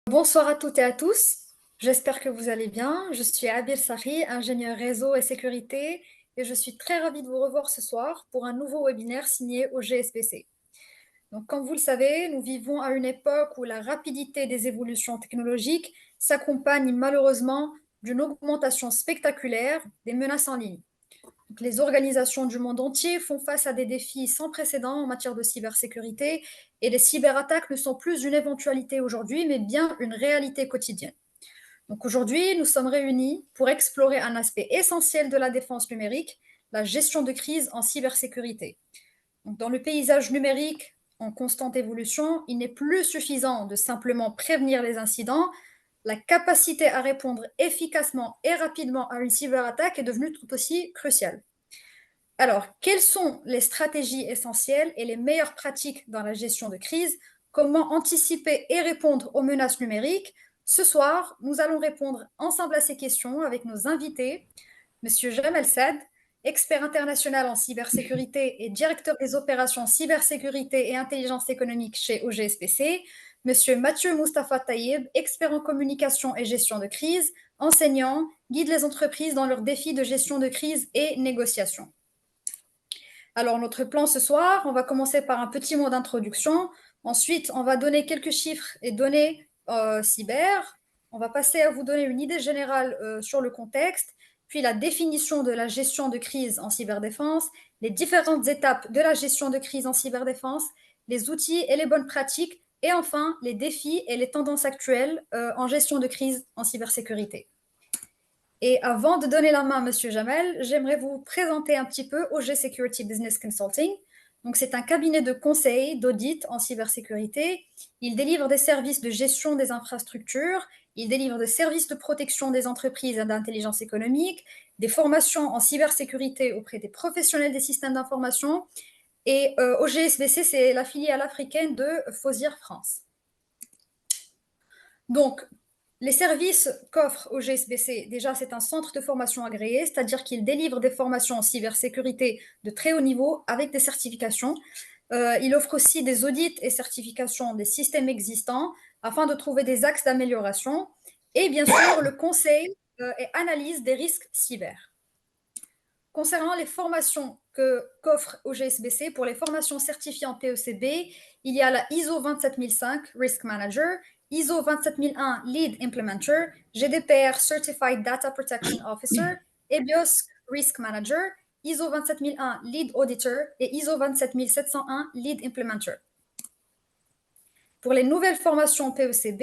Bonsoir à toutes et à tous. J'espère que vous allez bien. Je suis Abil Sari, ingénieur réseau et sécurité, et je suis très ravie de vous revoir ce soir pour un nouveau webinaire signé au GSBC. Donc, comme vous le savez, nous vivons à une époque où la rapidité des évolutions technologiques s'accompagne malheureusement d'une augmentation spectaculaire des menaces en ligne. Donc, les organisations du monde entier font face à des défis sans précédent en matière de cybersécurité et les cyberattaques ne sont plus une éventualité aujourd'hui, mais bien une réalité quotidienne. Donc aujourd'hui, nous sommes réunis pour explorer un aspect essentiel de la défense numérique, la gestion de crise en cybersécurité. Donc, dans le paysage numérique en constante évolution, il n'est plus suffisant de simplement prévenir les incidents. La capacité à répondre efficacement et rapidement à une cyberattaque est devenue tout aussi cruciale. Alors, quelles sont les stratégies essentielles et les meilleures pratiques dans la gestion de crise? Comment anticiper et répondre aux menaces numériques? Ce soir, nous allons répondre ensemble à ces questions avec nos invités, Monsieur Jamel Saad, expert international en cybersécurité et directeur des opérations cybersécurité et intelligence économique chez OGSPC, Monsieur Mathieu Moustapha Taïeb, expert en communication et gestion de crise, enseignant, guide les entreprises dans leurs défis de gestion de crise et négociation. Alors, notre plan ce soir, on va commencer par un petit mot d'introduction. Ensuite, on va donner quelques chiffres et données cyber. On va passer à vous donner une idée générale sur le contexte, puis la définition de la gestion de crise en cyberdéfense, les différentes étapes de la gestion de crise en cyberdéfense, les outils et les bonnes pratiques, et enfin les défis et les tendances actuelles en gestion de crise en cybersécurité. Et avant de donner la main à Monsieur Jamel, j'aimerais vous présenter un petit peu OG Security Business Consulting. Donc, c'est un cabinet de conseil, d'audit en cybersécurité. Il délivre des services de gestion des infrastructures, il délivre des services de protection des entreprises et d'intelligence économique, des formations en cybersécurité auprès des professionnels des systèmes d'information. Et OGSBC, c'est la filiale africaine de Fosir France. Donc, les services qu'offre OGSBC, déjà, c'est un centre de formation agréé, c'est-à-dire qu'il délivre des formations en cybersécurité de très haut niveau avec des certifications. Il offre aussi des audits et certifications des systèmes existants afin de trouver des axes d'amélioration. Et bien sûr, le conseil et analyse des risques cyber. Concernant les formations qu'offre OGSBC, pour les formations certifiées en PECB, il y a la ISO 27005 Risk Manager, ISO 27001 Lead Implementer, GDPR Certified Data Protection Officer, EBIOS Risk Manager, ISO 27001 Lead Auditor et ISO 27701 Lead Implementer. Pour les nouvelles formations PECB,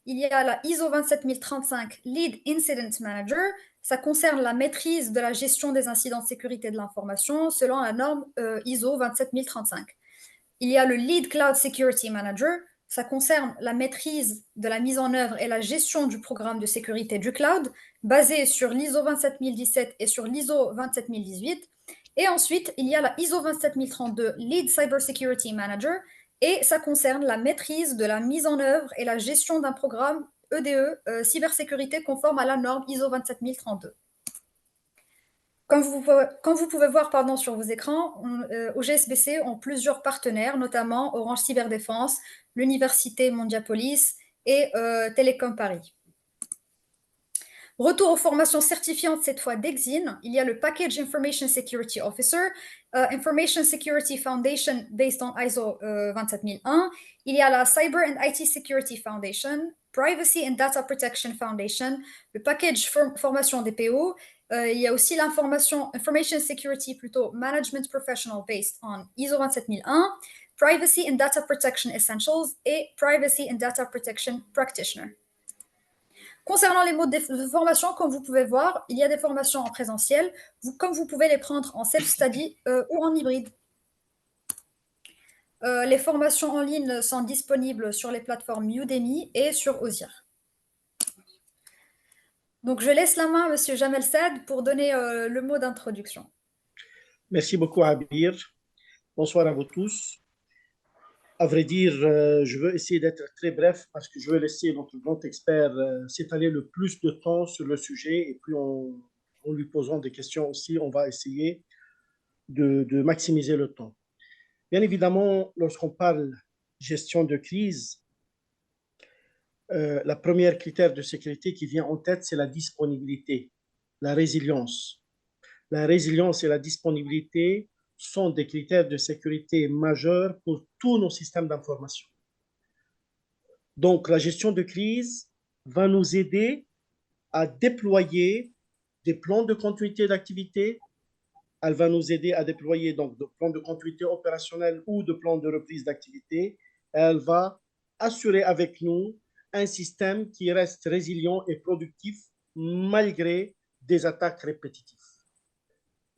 il y a la ISO 27035 Lead Incident Manager. Ça concerne la maîtrise de la gestion des incidents de sécurité de l'information selon la norme ISO 27035. Il y a le Lead Cloud Security Manager. Ça concerne la maîtrise de la mise en œuvre et la gestion du programme de sécurité du cloud basé sur l'ISO 27017 et sur l'ISO 27018. Et ensuite, il y a la ISO 27032 Lead Cybersecurity Manager et ça concerne la maîtrise de la mise en œuvre et la gestion d'un programme EDE, cybersécurité conforme à la norme ISO 27032. Comme vous pouvez voir sur vos écrans, OGSBC ont plusieurs partenaires, notamment Orange Cyberdéfense, l'Université Mondiapolis et Télécom Paris. Retour aux formations certifiantes, cette fois d'Exine. Il y a le Package Information Security Officer, Information Security Foundation based on ISO 27001. Il y a la Cyber and IT Security Foundation, Privacy and Data Protection Foundation, le package formation des PO. Il y a aussi l'information Information Security plutôt Management Professional based on ISO 27001, Privacy and Data Protection Essentials et Privacy and Data Protection Practitioner. Concernant les modes de formation, comme vous pouvez voir, il y a des formations en présentiel, comme vous pouvez les prendre en self-study ou en hybride. Les formations en ligne sont disponibles sur les plateformes Udemy et sur Ozir. Donc, je laisse la main à M. Jamel Saad pour donner le mot d'introduction. Merci beaucoup, Abir. Bonsoir à vous tous. À vrai dire, je veux essayer d'être très bref parce que je veux laisser notre grand expert s'étaler le plus de temps sur le sujet et puis en lui posant des questions aussi, on va essayer de maximiser le temps. Bien évidemment, lorsqu'on parle gestion de crise, La première critère de sécurité qui vient en tête, c'est la disponibilité, la résilience. La résilience et la disponibilité sont des critères de sécurité majeurs pour tous nos systèmes d'information. Donc, la gestion de crise va nous aider à déployer des plans de continuité d'activité. Elle va nous aider à déployer donc des plans de continuité opérationnelle ou de plans de reprise d'activité. Elle va assurer avec nous un système qui reste résilient et productif malgré des attaques répétitives.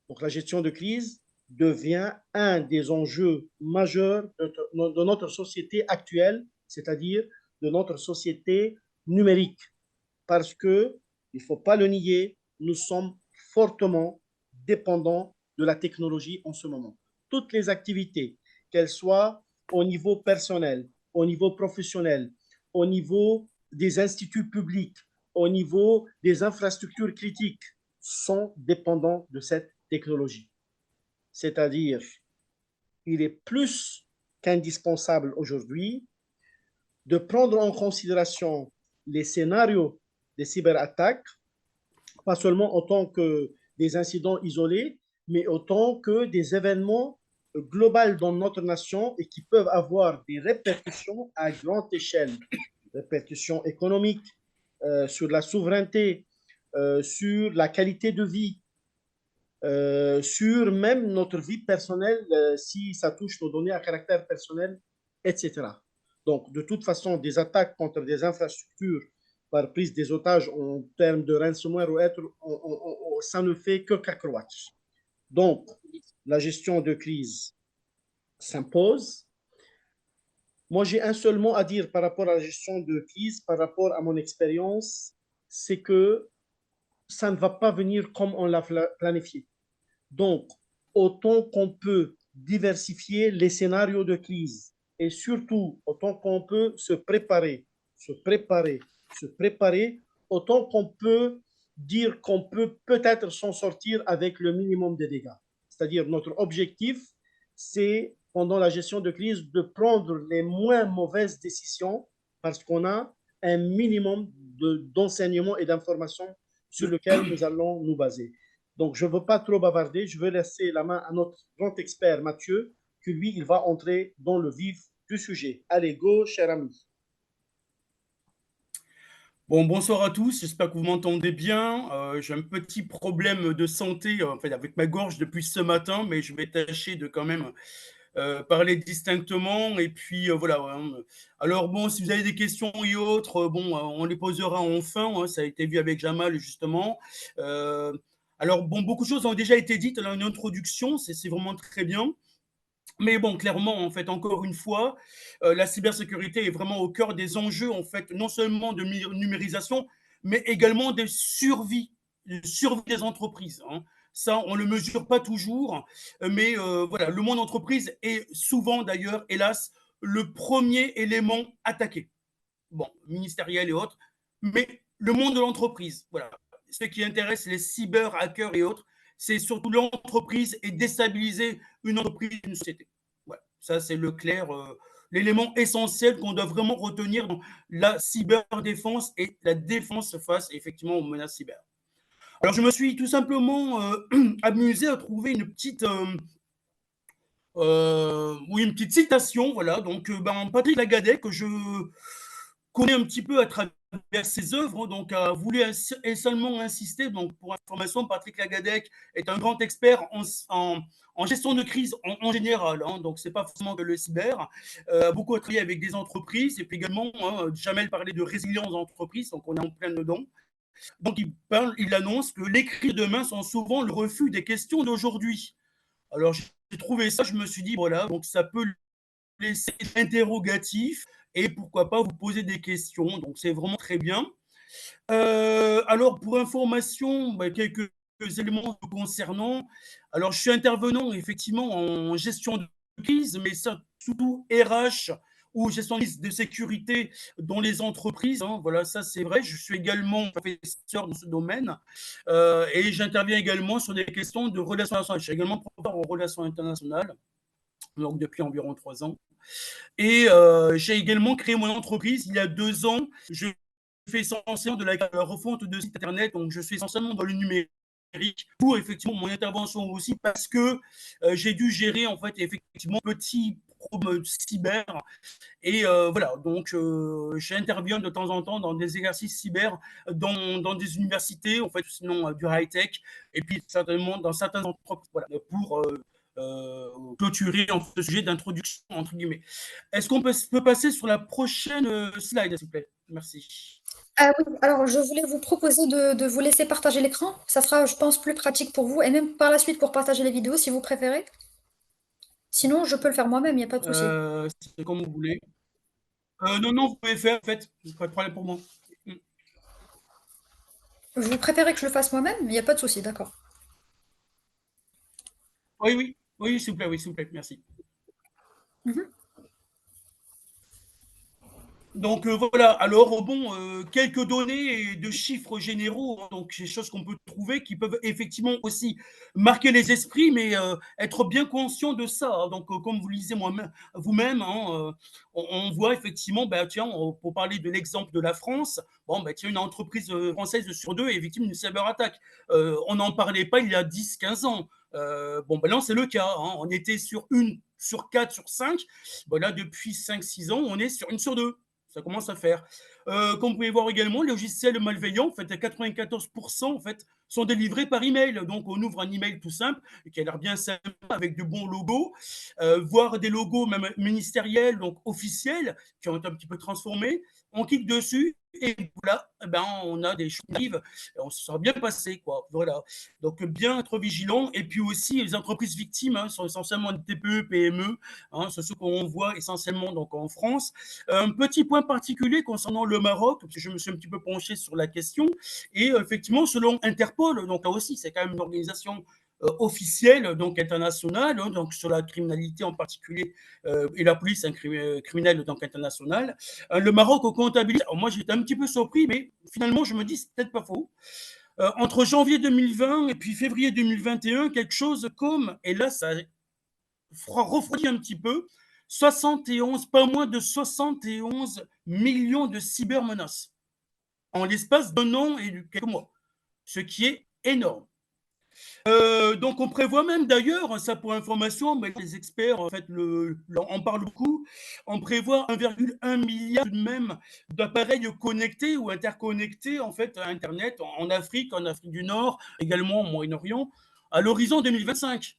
Donc la gestion de crise devient un des enjeux majeurs de notre société actuelle, c'est-à-dire de notre société numérique. Parce que, il ne faut pas le nier, nous sommes fortement dépendants de la technologie en ce moment. Toutes les activités, qu'elles soient au niveau personnel, au niveau professionnel, au niveau des instituts publics, au niveau des infrastructures critiques, sont dépendants de cette technologie. C'est-à-dire, il est plus qu'indispensable aujourd'hui de prendre en considération les scénarios des cyberattaques, pas seulement en tant que des incidents isolés, mais autant que des événements globaux dans notre nation et qui peuvent avoir des répercussions à grande échelle, répercussions économiques, sur la souveraineté, sur la qualité de vie, sur même notre vie personnelle, si ça touche nos données à caractère personnel, etc. Donc, de toute façon, des attaques contre des infrastructures par prise des otages en termes de ransomware ou autre, ça ne fait que qu'accroître. Donc, la gestion de crise s'impose. Moi, j'ai un seul mot à dire par rapport à la gestion de crise, par rapport à mon expérience, c'est que ça ne va pas venir comme on l'a planifié. Donc, autant qu'on peut diversifier les scénarios de crise et surtout, autant qu'on peut se préparer, se préparer, se préparer, autant qu'on peut dire qu'on peut peut-être s'en sortir avec le minimum de dégâts. C'est-à-dire, notre objectif, c'est, pendant la gestion de crise, de prendre les moins mauvaises décisions parce qu'on a un minimum d'enseignements et d'informations sur lequel nous allons nous baser. Donc, je ne veux pas trop bavarder. Je vais laisser la main à notre grand expert, Mathieu, que lui, il va entrer dans le vif du sujet. Allez, go, cher ami. Bon, bonsoir à tous, j'espère que vous m'entendez bien. J'ai un petit problème de santé en fait, avec ma gorge depuis ce matin, mais je vais tâcher de quand même parler distinctement. Et puis voilà. Hein. Alors bon, si vous avez des questions et autres, bon, on les posera enfin. Hein, ça a été vu avec Jamal justement. Euh, alors bon, beaucoup de choses ont déjà été dites dans une introduction, c'est vraiment très bien. Mais bon, clairement, en fait, encore une fois, la cybersécurité est vraiment au cœur des enjeux, en fait, non seulement de numérisation, mais également de survie des entreprises. Hein. Ça, on ne le mesure pas toujours, mais voilà, le monde entreprise est souvent, d'ailleurs, hélas, le premier élément attaqué. Bon, ministériel et autres, mais le monde de l'entreprise, voilà. Ce qui intéresse les cyber-hackers et autres, c'est surtout l'entreprise et déstabiliser une entreprise, une société. Voilà. Ça, c'est le clair, l'élément essentiel qu'on doit vraiment retenir dans la cyberdéfense et la défense face effectivement aux menaces cyber. Alors, je me suis tout simplement amusé à trouver oui, une petite citation, voilà. Donc, Patrick Lagadec, que je connais un petit peu à travers ses œuvres, donc a voulu seulement insister. Donc, pour information, Patrick Lagadec est un grand expert en gestion de crise en général. Hein, donc, c'est pas forcément que le cyber. Beaucoup travaillé avec des entreprises et puis également, hein, Jamel parlait de résilience d'entreprise, donc on est en plein dedans. Donc, il annonce que les crises de demain sont souvent le refus des questions d'aujourd'hui. Alors, j'ai trouvé ça, je me suis dit, voilà, donc ça peut laisser interrogatif et pourquoi pas vous poser des questions. Donc, c'est vraiment très bien. Alors, pour information, quelques éléments concernant. Alors, je suis intervenant effectivement en gestion de crise, mais ça, surtout RH ou gestion de sécurité dans les entreprises. Hein, voilà, ça c'est vrai. Je suis également professeur dans ce domaine et j'interviens également sur des questions de relations internationales. Je suis également professeur en relations internationales. donc depuis environ 3 ans. Et j'ai également créé mon entreprise il y a 2 ans. Je fais essentiellement de la refonte de sites internet, donc je suis essentiellement dans le numérique pour effectivement mon intervention aussi parce que j'ai dû gérer en fait effectivement petits problèmes cyber et voilà, donc j'interviens de temps en temps dans des exercices cyber dans des universités, en fait, sinon du high-tech, et puis certainement dans certaines entreprises, voilà, pour clôturer en ce sujet d'introduction, entre guillemets. Est-ce qu'on peut passer sur la prochaine slide, s'il vous plaît? Merci. Ah oui, alors je voulais vous proposer de vous laisser partager l'écran. Ça sera, je pense, plus pratique pour vous et même par la suite pour partager les vidéos si vous préférez. Sinon, je peux le faire moi-même, il n'y a pas de souci. C'est comme vous voulez. Non, non, vous pouvez faire, en fait, pas de problème pour moi. Vous préférez que je le fasse moi-même, il n'y a pas de souci, d'accord. Oui, oui, oui, s'il vous plaît, merci. Mhm. Donc voilà, alors bon, quelques données et de chiffres généraux, hein, donc des choses qu'on peut trouver qui peuvent effectivement aussi marquer les esprits, mais être bien conscient de ça, hein. Donc comme vous le lisez vous-même, hein, on voit effectivement, bah, tiens, pour parler de l'exemple de la France, bon, bah, tiens, une entreprise française sur deux est victime d'une cyberattaque. On n'en parlait pas il y a 10, 15 ans. Bon, ben là, c'est le cas, hein. On était sur 1 sur 4 sur 5. Bon, là, depuis 5, 6 ans, on est sur 1 sur 2. Ça commence à faire. Comme vous pouvez voir également, les logiciels malveillants, en fait, à 94%, en fait, sont délivrés par email. Donc, on ouvre un email tout simple, qui a l'air bien simple, avec de bons logos, voire des logos même ministériels, donc officiels, qui ont été un petit peu transformés. On clique dessus et voilà, eh ben, on a des choses qui arrivent. On se sera bien passé, quoi. Voilà. Donc, bien être vigilant. Et puis aussi, les entreprises victimes, hein, sont essentiellement des TPE, PME. Hein, c'est ce qu'on voit essentiellement donc, en France. Un petit point particulier concernant le Maroc, parce que je me suis un petit peu penché sur la question, et effectivement, selon Interpol, donc là aussi, c'est quand même une organisation officielle, donc internationale, hein, donc sur la criminalité en particulier, et la police criminelle donc internationale. Le Maroc comptabilise, alors moi j'étais un petit peu surpris, mais finalement je me dis c'est peut-être pas faux. Entre janvier 2020 et puis février 2021, quelque chose comme, et là ça refroidit un petit peu, 71, pas moins de 71 millions de cybermenaces en l'espace d'un an et de quelques mois, ce qui est énorme. Donc on prévoit même d'ailleurs, ça pour information, mais les experts en fait en parlent beaucoup, on prévoit 1,1 milliard même d'appareils connectés ou interconnectés en fait à Internet en Afrique, en Afrique du Nord, également au Moyen-Orient, à l'horizon 2025.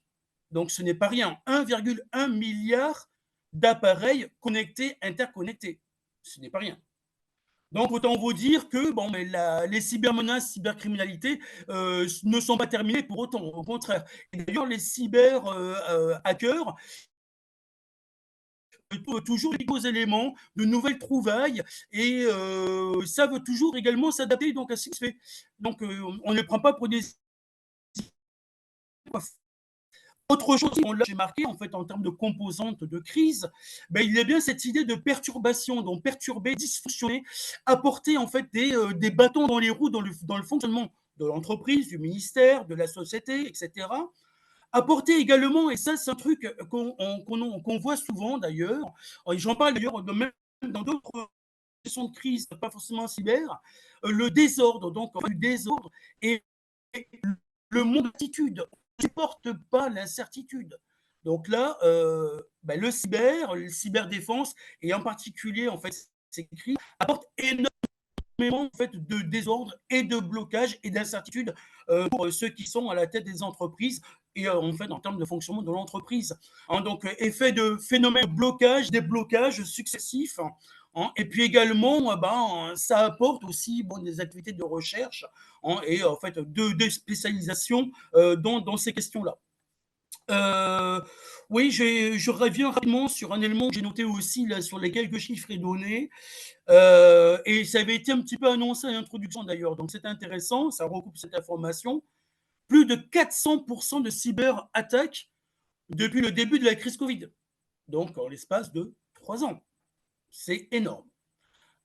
Donc ce n'est pas rien, 1,1 milliard d'appareils connectés, interconnectés. Ce n'est pas rien. Donc autant vous dire que bon, mais les cybermenaces, cybercriminalités ne sont pas terminées pour autant, au contraire. Et d'ailleurs, les cyber-hackers trouvent toujours de nouveaux éléments, de nouvelles trouvailles, et savent toujours également s'adapter donc, à ce qui se fait. Donc on ne les prend pas pour des... Autre chose, j'ai marqué en fait en termes de composantes de crise, ben, il y a bien cette idée de perturbation, donc perturber, dysfonctionner, apporter en fait des bâtons dans les roues dans le fonctionnement de l'entreprise, du ministère, de la société, etc. Apporter également, et ça c'est un truc qu'on voit souvent d'ailleurs, et j'en parle d'ailleurs même dans d'autres questions de crise, pas forcément cyber, le désordre, donc le désordre et le monde d'attitude. On ne supporte pas l'incertitude. Donc là, ben, le cyberdéfense, et en particulier, en fait, c'est écrit, apporte énormément en fait, de désordre et de blocage et d'incertitude pour ceux qui sont à la tête des entreprises et en fait en termes de fonctionnement de l'entreprise. Hein, donc effet de phénomène de blocage, des blocages successifs. Hein, et puis également, ben, ça apporte aussi bon, des activités de recherche, hein, et en fait de spécialisation dans ces questions-là. Oui, je reviens rapidement sur un élément que j'ai noté aussi là, sur les quelques chiffres et données. Et ça avait été un petit peu annoncé à l'introduction d'ailleurs, donc c'est intéressant, ça recoupe cette information. Plus de 400% de cyberattaques depuis le début de la crise Covid, donc en l'espace de 3 ans. C'est énorme.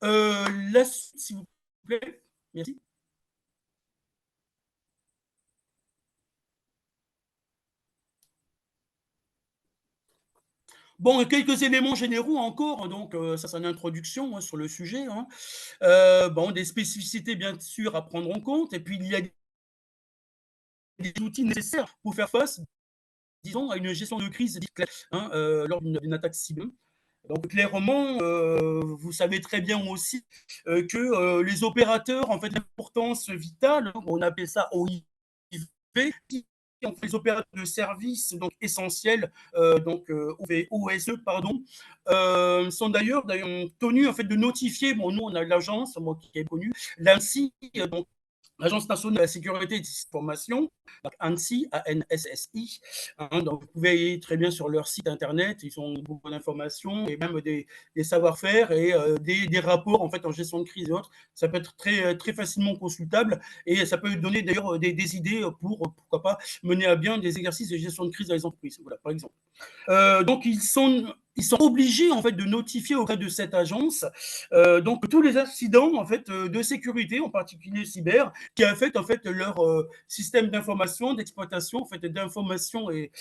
Là, s'il vous plaît, merci. Bon, quelques éléments généraux encore, donc ça c'est une introduction sur le sujet. Hein. Bon, des spécificités bien sûr à prendre en compte, et puis il y a des outils nécessaires pour faire face, disons, à une gestion de crise hein, lors d'une attaque cible. Donc clairement, vous savez très bien aussi que les opérateurs, en fait, l'importance vitale, on appelle ça OIV, en fait, les opérateurs de services donc essentiels, donc OSE, pardon, sont d'ailleurs tenus en fait de notifier. Bon, nous on a l'agence, moi qui est connue, l'ANSSI, donc l'Agence nationale de la sécurité et des informations, donc ANSSI, ANSSI. Hein, donc vous pouvez aller très bien sur leur site internet, ils ont beaucoup d'informations et même des savoir-faire et des rapports en fait en gestion de crise et autres. Ça peut être très facilement consultable et ça peut donner d'ailleurs des idées pour pourquoi pas mener à bien des exercices de gestion de crise dans les entreprises. Voilà, par exemple. Donc ils sont obligés en fait de notifier auprès de cette agence donc tous les incidents en fait de sécurité, en particulier cyber, qui affectent en fait leur système d'information, d'exploitation, en fait d'information et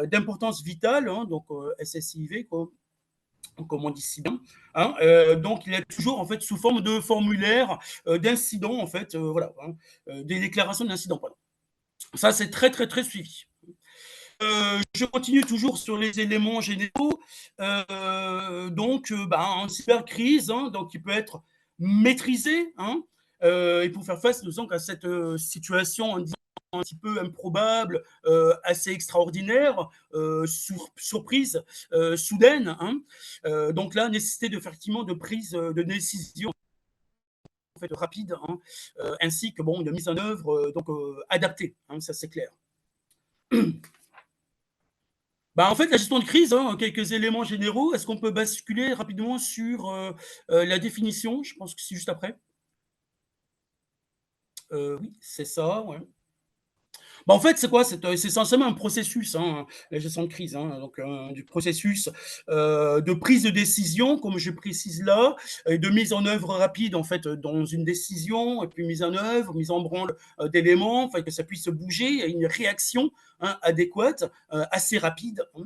d'importance vitale, hein, donc SSIV comme on dit si bien. Hein, donc il est toujours en fait sous forme de formulaire d'incident en fait, voilà, hein, des déclarations d'incident. Pardon. Ça c'est très suivi. Je continue toujours sur les éléments généraux. En cybercrise, hein, donc qui peut être maîtrisé, hein, et pour faire face, disons, à cette situation un petit peu improbable, assez extraordinaire, surprise, soudaine. Hein. Donc là, nécessité effectivement de prise de décision en fait, rapide, hein, ainsi que bon, de mise en œuvre adaptée, hein, ça c'est clair. Bah, en fait, la gestion de crise, hein, quelques éléments généraux. Est-ce qu'on peut basculer rapidement sur la définition? Je pense que c'est juste après. Oui, c'est ça, ouais. Bah, en fait, c'est quoi? C'est essentiellement un processus, hein, la gestion de crise, hein, donc du processus de prise de décision, comme je précise là, et de mise en œuvre rapide, en fait, dans une décision, et puis mise en œuvre, mise en branle d'éléments, enfin, que ça puisse bouger, et une réaction hein, adéquate, assez rapide. Hein.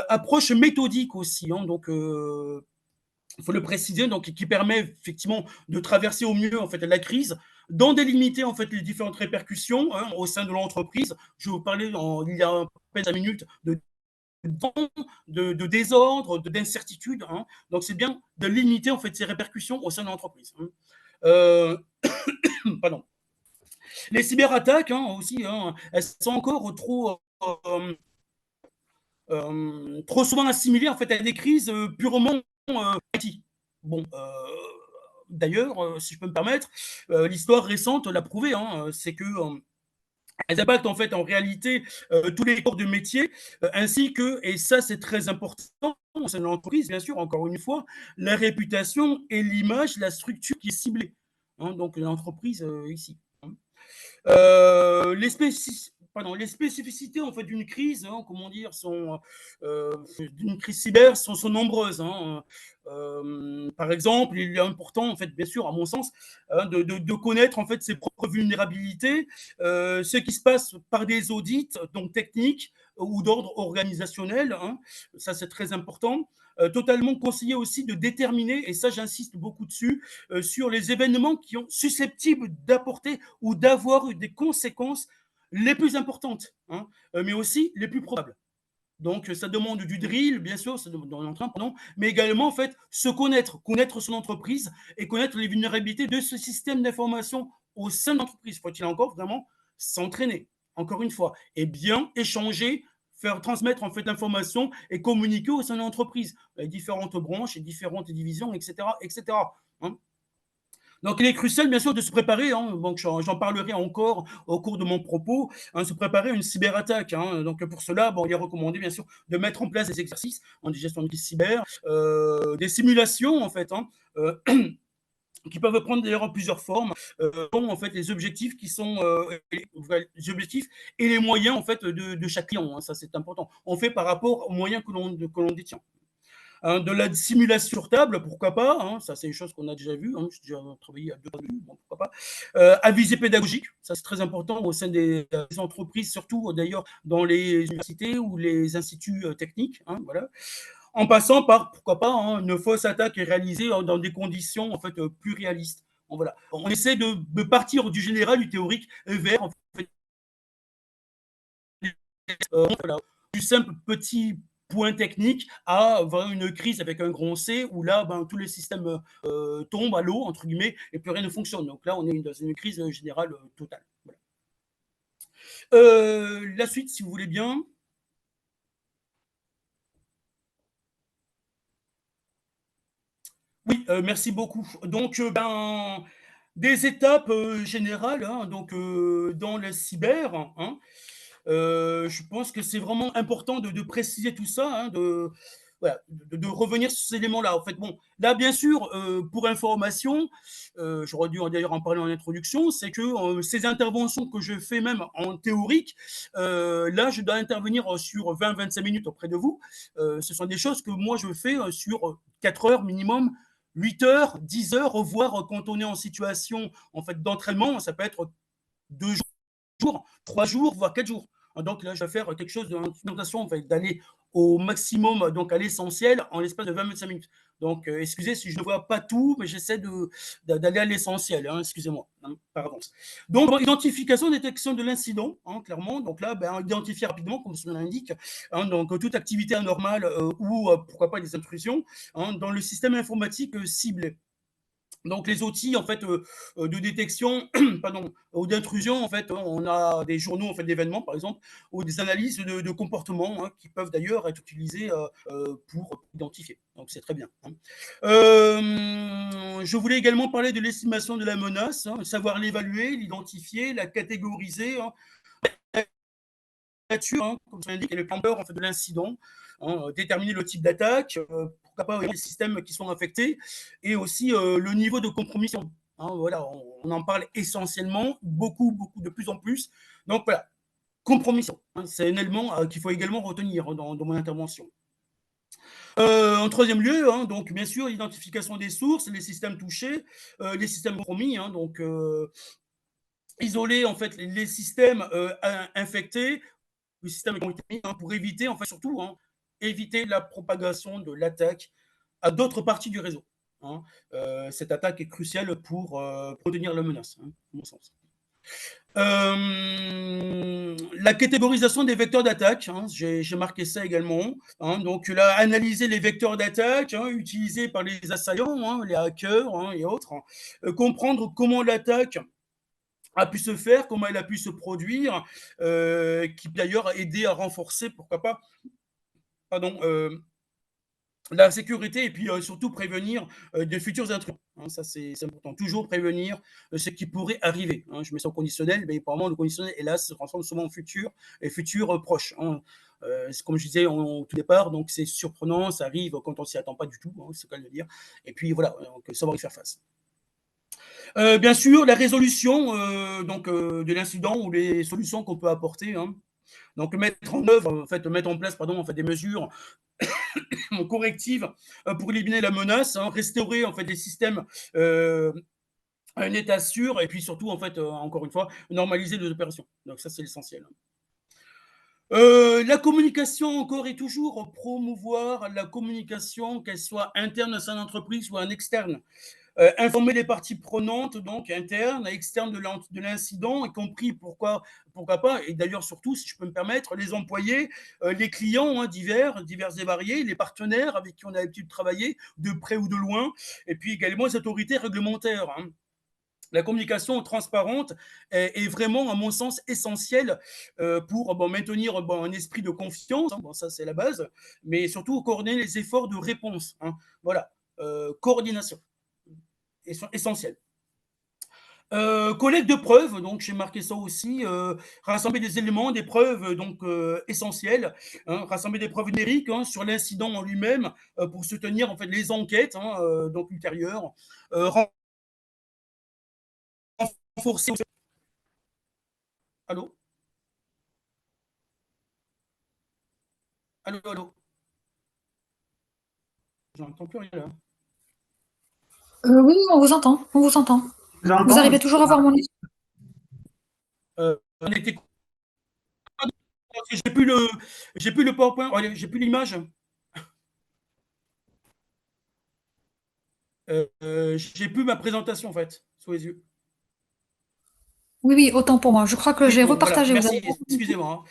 Approche méthodique aussi, hein, donc il faut le préciser, donc qui permet effectivement de traverser au mieux en fait la crise, d'en délimiter en fait les différentes répercussions hein, au sein de l'entreprise. Je vous parlais il y a à peine 5 minutes de désordre, d'incertitude. Hein. Donc c'est bien de limiter en fait ces répercussions au sein de l'entreprise. Hein. Euh, pardon. Les cyberattaques hein, aussi, hein, elles sont encore trop souvent assimilées en fait à des crises purement IT. Bon, d'ailleurs, si je peux me permettre, l'histoire récente l'a prouvé, hein, c'est que elles impactent en fait en réalité tous les corps de métier, ainsi que, et ça c'est très important, c'est l'entreprise bien sûr, encore une fois, la réputation et l'image, la structure qui est ciblée. Hein, donc l'entreprise ici. Hein. Les spécificités en fait d'une crise, hein, comment dire, d'une crise cyber sont nombreuses. Hein. Par exemple, il est important en fait, bien sûr, à mon sens, hein, de connaître en fait ses propres vulnérabilités, ce qui se passe par des audits donc techniques ou d'ordre organisationnel. Hein. Ça c'est très important. Totalement conseillé aussi de déterminer, et ça j'insiste beaucoup dessus, sur les événements qui sont susceptibles d'apporter ou d'avoir des conséquences les plus importantes, hein, mais aussi les plus probables. Donc, ça demande du drill, bien sûr, ça demande pardon, mais également, en fait, connaître son entreprise et connaître les vulnérabilités de ce système d'information au sein de l'entreprise. Faut-il encore vraiment s'entraîner, encore une fois, et bien échanger, faire transmettre en fait l'information et communiquer au sein de l'entreprise, les différentes branches et différentes divisions, etc., etc. Hein. Donc, il est crucial, bien sûr, de se préparer. Hein, donc, j'en parlerai encore au cours de mon propos. Hein, se préparer à une cyberattaque. Hein, donc, pour cela, bon, il est recommandé, bien sûr, de mettre en place des exercices en gestion de crise cyber, des simulations, en fait, hein, qui peuvent prendre d'ailleurs plusieurs formes, en fait les objectifs qui sont les objectifs et les moyens en fait de chaque client. Hein, ça c'est important. On fait par rapport aux moyens que l'on détient. hein, de la simulation sur table, pourquoi pas, hein, ça c'est une chose qu'on a déjà vu, hein, j'ai déjà travaillé à deux, bon, pourquoi pas. À visée pédagogique, ça c'est très important au sein des entreprises, surtout d'ailleurs dans les universités ou les instituts techniques, hein, voilà. En passant par, pourquoi pas, hein, une fausse attaque est réalisée dans des conditions en fait plus réalistes. Bon, voilà. On essaie de partir du général, du théorique, vers en fait, voilà, du simple petit point technique à une crise avec un grand C où là, ben, tous les systèmes tombent à l'eau, entre guillemets, et plus rien ne fonctionne. Donc là, on est dans une crise générale totale. Voilà. La suite, si vous voulez bien. Oui, merci beaucoup. Donc, ben, des étapes générales, hein, donc, dans le cyber, hein, je pense que c'est vraiment important de préciser tout ça, hein, voilà, de revenir sur ces éléments-là. En fait, bon, là, bien sûr, pour information, j'aurais dû d'ailleurs en parler en introduction, c'est que ces interventions que je fais même en théorique, là, je dois intervenir sur 20-25 minutes auprès de vous. Ce sont des choses que moi, je fais sur 4 heures minimum, 8 heures, 10 heures, voire quand on est en situation en fait, d'entraînement, ça peut être 2 jours, 3 jours, voire 4 jours. Donc là, je vais faire quelque chose d'orientation, en fait, d'aller au maximum, donc à l'essentiel, en l'espace de 20-25 minutes. Donc, excusez si je ne vois pas tout, mais j'essaie d'aller à l'essentiel, hein, excusez-moi, hein, par avance. Donc, identification, détection de l'incident, hein, clairement. Donc là, ben, identifier rapidement, comme son nom l'indique, hein, donc toute activité anormale ou pourquoi pas des intrusions hein, dans le système informatique ciblé. Donc les outils en fait de détection, pardon, ou d'intrusion en fait, on a des journaux en fait d'événements par exemple, ou des analyses de comportement hein, qui peuvent d'ailleurs être utilisées pour identifier. Donc c'est très bien. Hein. Je voulais également parler de l'estimation de la menace, hein, savoir l'évaluer, l'identifier, la catégoriser, hein, nature, hein, comme ça l'indique, et le grandeur en fait, de l'incident, hein, déterminer le type d'attaque, pourquoi pas les systèmes qui sont affectés, et aussi le niveau de compromission. Hein, voilà, on en parle essentiellement, beaucoup, beaucoup, de plus en plus. Donc voilà, compromission, hein, c'est un élément qu'il faut également retenir hein, dans mon intervention. En troisième lieu, hein, donc bien sûr, l'identification des sources, les systèmes touchés, les systèmes compromis, hein, donc isoler en fait les systèmes infectés le système est mis hein, pour éviter, en fait, surtout, hein, éviter la propagation de l'attaque à d'autres parties du réseau. Hein. Cette attaque est cruciale pour contenir la menace, hein, à mon sens. La catégorisation des vecteurs d'attaque, hein, j'ai marqué ça également. Hein, donc là, analyser les vecteurs d'attaque hein, utilisés par les assaillants, hein, les hackers hein, et autres. Hein. Comprendre comment l'attaque a pu se faire, comment elle a pu se produire, qui d'ailleurs a aidé à renforcer, pourquoi pas, pardon, la sécurité et puis surtout prévenir de futurs intrusions. Hein, ça, c'est important. Toujours prévenir ce qui pourrait arriver. Hein. Je mets ça au conditionnel, mais apparemment, le conditionnel, hélas, se transforme souvent en futur et futur proche. Hein. Comme je disais au tout départ, donc c'est surprenant, ça arrive quand on s'y attend pas du tout, hein, c'est le cas de le dire. Et puis voilà, donc savoir y faire face. Bien sûr, la résolution de l'incident ou les solutions qu'on peut apporter. Hein. Donc mettre en œuvre, en fait, mettre en place, pardon, en fait, des mesures correctives pour éliminer la menace, hein, restaurer en fait des systèmes à un état sûr et puis surtout en fait, encore une fois, normaliser les opérations. Donc ça c'est l'essentiel. La communication encore et toujours promouvoir la communication, qu'elle soit interne à son entreprise ou en externe. Informer les parties prenantes, donc internes et externes de l'incident, y compris pourquoi pas, et d'ailleurs surtout, si je peux me permettre, les employés, les clients hein, divers et variés, les partenaires avec qui on a l'habitude de travailler, de près ou de loin, et puis également les autorités réglementaires. Hein. La communication transparente est vraiment, à mon sens, essentielle pour bon, maintenir bon, un esprit de confiance, hein, bon, ça c'est la base, mais surtout coordonner les efforts de réponse. Hein. Voilà, coordination essentiel. Collecte de preuves, donc j'ai marqué ça aussi, rassembler des éléments, des preuves donc essentielles, hein, rassembler des preuves numériques hein, sur l'incident en lui-même pour soutenir en fait les enquêtes hein, donc ultérieures, renforcer. Allô, allô, allô. J'entends plus rien là. Oui, on vous entend, on vous entend. Vous arrivez toujours à voir mon écran? On était. J'ai plus le PowerPoint, j'ai plus l'image. J'ai plus ma présentation en fait sous les yeux. Oui, oui, autant pour moi. Je crois que Oui, j'ai bon, voilà, repartagé. Vous avez... merci, excusez-moi.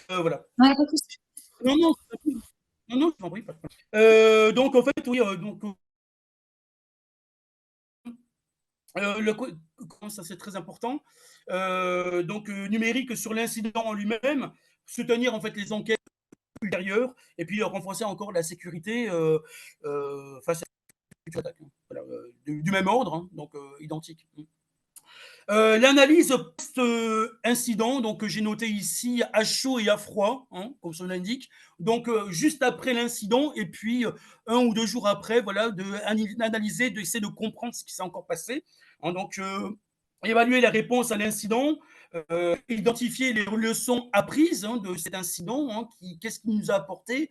Voilà. Ouais, pas de souci. Non, non, non, non, je t'en prie. Pas de problème. Donc, en fait, oui, donc, ça c'est très important. Donc, numérique sur l'incident en lui-même, soutenir en fait les enquêtes ultérieures et puis renforcer encore la sécurité face à une attaque. Voilà, du même ordre, hein, donc identique. L'analyse post-incident, donc j'ai noté ici à chaud et à froid, hein, comme son l'indique. Donc juste après l'incident et puis 1 ou 2 jours après, voilà, d'analyser, d'essayer de comprendre ce qui s'est encore passé. Hein, donc évaluer la réponse à l'incident, identifier les leçons apprises hein, de cet incident, hein, qu'est-ce qu'il nous a apporté,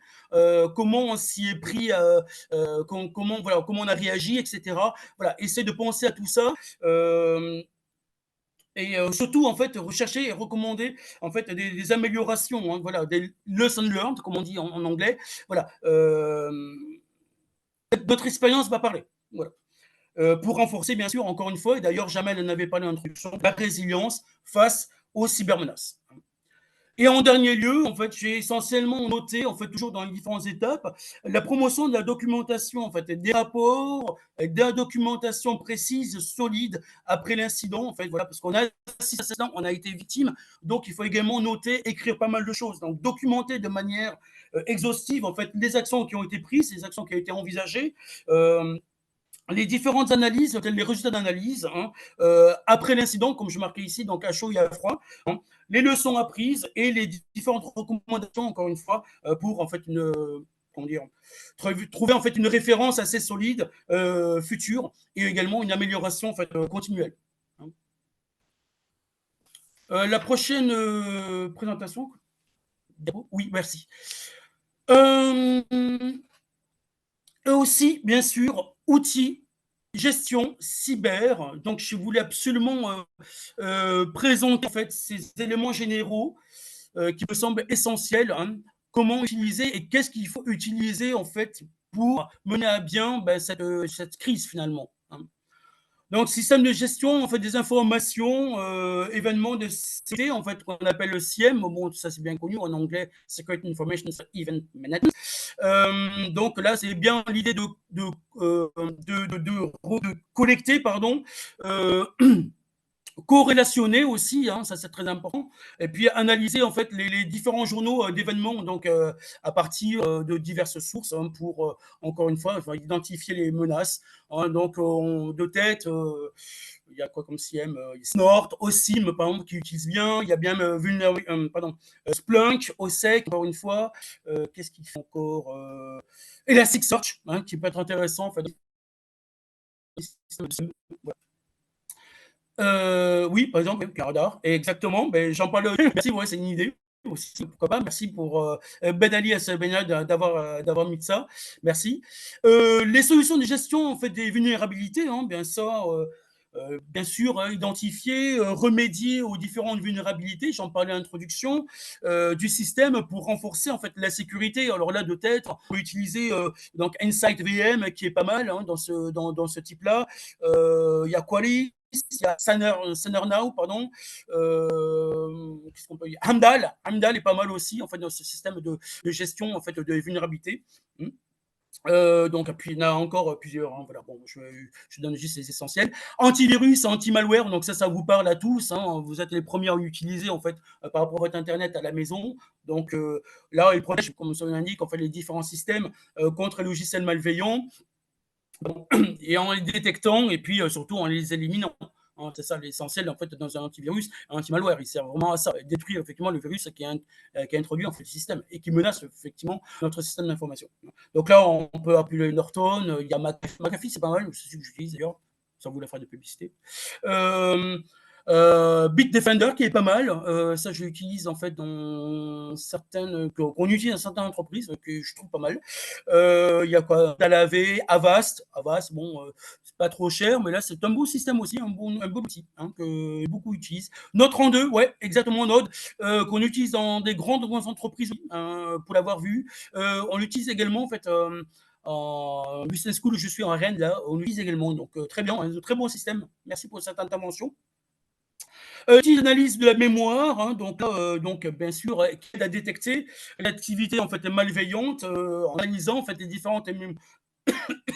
comment on s'y est pris, voilà, comment on a réagi, etc. Voilà, essayer de penser à tout ça. Et surtout en fait rechercher et recommander en fait des améliorations, hein, voilà, des lessons learned comme on dit en anglais, voilà. Notre expérience va parler, voilà. Pour renforcer bien sûr encore une fois, et d'ailleurs Jamel en avait parlé en introduction, la résilience face aux cybermenaces. Et en dernier lieu, en fait, j'ai essentiellement noté, en fait, toujours dans les différentes étapes, la promotion de la documentation, en fait, des rapports, de la documentation précise, solide après l'incident, en fait, voilà, parce qu'on a assisté à cet incident, on a été victime, donc il faut également noter, écrire pas mal de choses, donc documenter de manière exhaustive, en fait, les actions qui ont été prises, les actions qui ont été envisagées, les différentes analyses, les résultats d'analyse, hein, après l'incident, comme je marquais ici, donc à chaud et à froid, hein, les leçons apprises et les différentes recommandations, encore une fois, pour en fait comment dire, trouver en fait une référence assez solide future et également une amélioration en fait continuelle. Hein. La prochaine présentation. Oui, merci. Euh, Eux aussi, bien sûr, outils, gestion, cyber. Donc, je voulais absolument présenter en fait ces éléments généraux qui me semblent essentiels. Hein. Comment utiliser et qu'est-ce qu'il faut utiliser en fait pour mener à bien ben, cette crise finalement. Hein. Donc, système de gestion, en fait, des informations, événements de sécurité, en fait, qu'on appelle le CIEM. Bon, ça, c'est bien connu en anglais, Security Information Event Management. Donc là, c'est bien l'idée de collecter, pardon, corrélationner aussi, hein, ça c'est très important, et puis analyser en fait les différents journaux d'événements, donc à partir de diverses sources hein, pour encore une fois identifier les menaces. Hein, donc de tête, il y a quoi comme CM Snort, OSIM par exemple qui utilise bien, il y a bien Splunk, OSEC encore une fois, qu'est-ce qu'il fait encore Elasticsearch, hein, qui peut être intéressant en fait. Oui, par exemple, Caradar. Exactement. Ben, j'en parle. Merci, ouais, c'est une idée aussi. Pourquoi pas. Merci pour Ben Ali Benal d'avoir mis ça. Merci. Les solutions de gestion en fait des vulnérabilités, hein, bien ça. Bien sûr, hein, identifier, remédier aux différentes vulnérabilités. J'en parlais à l'introduction du système pour renforcer en fait la sécurité. Alors là, de tête, on peut utiliser donc Insight VM qui est pas mal hein, dans ce type-là. Il y a Qualys, il y a Sanner Now, pardon. Qu'est-ce qu'on peut dire Hamdal est pas mal aussi en fait dans ce système de gestion en fait de vulnérabilité. Donc, puis il y en a encore plusieurs. Hein, voilà, bon, je donne juste les essentiels. Antivirus, anti-malware, donc ça vous parle à tous. Hein, vous êtes les premiers à l'utiliser en fait par rapport à votre internet à la maison. Donc là, il protège, comme ça l'indique, en fait les différents systèmes contre les logiciels malveillants. Bon, et en les détectant et puis surtout en les éliminant. Hein, c'est ça l'essentiel en fait dans un antivirus, un anti-malware. Il sert vraiment à ça, détruire effectivement le virus qui est introduit en fait le système et qui menace effectivement notre système d'information. Donc là, on peut appeler Norton, il y a McAfee, c'est pas mal, c'est celui que j'utilise d'ailleurs, ça vous la fera de publicité. Bitdefender qui est pas mal, ça je l'utilise en fait dans certaines qu'on utilise dans certaines entreprises que je trouve pas mal. Il y a quoi Talavé, Avast, bon, c'est pas trop cher, mais là c'est un beau système aussi, un beau outil hein, que beaucoup utilisent. Node 32, ouais, exactement Node, qu'on utilise dans des grandes entreprises pour l'avoir vu. On l'utilise également en fait. En business school où je suis en Rennes, là, on l'utilise également. Donc, très bien, un très bon système. Merci pour cette intervention. Petite analyse de la mémoire, hein, donc bien sûr, qui aide à détecter l'activité en fait malveillante en analysant en fait les différentes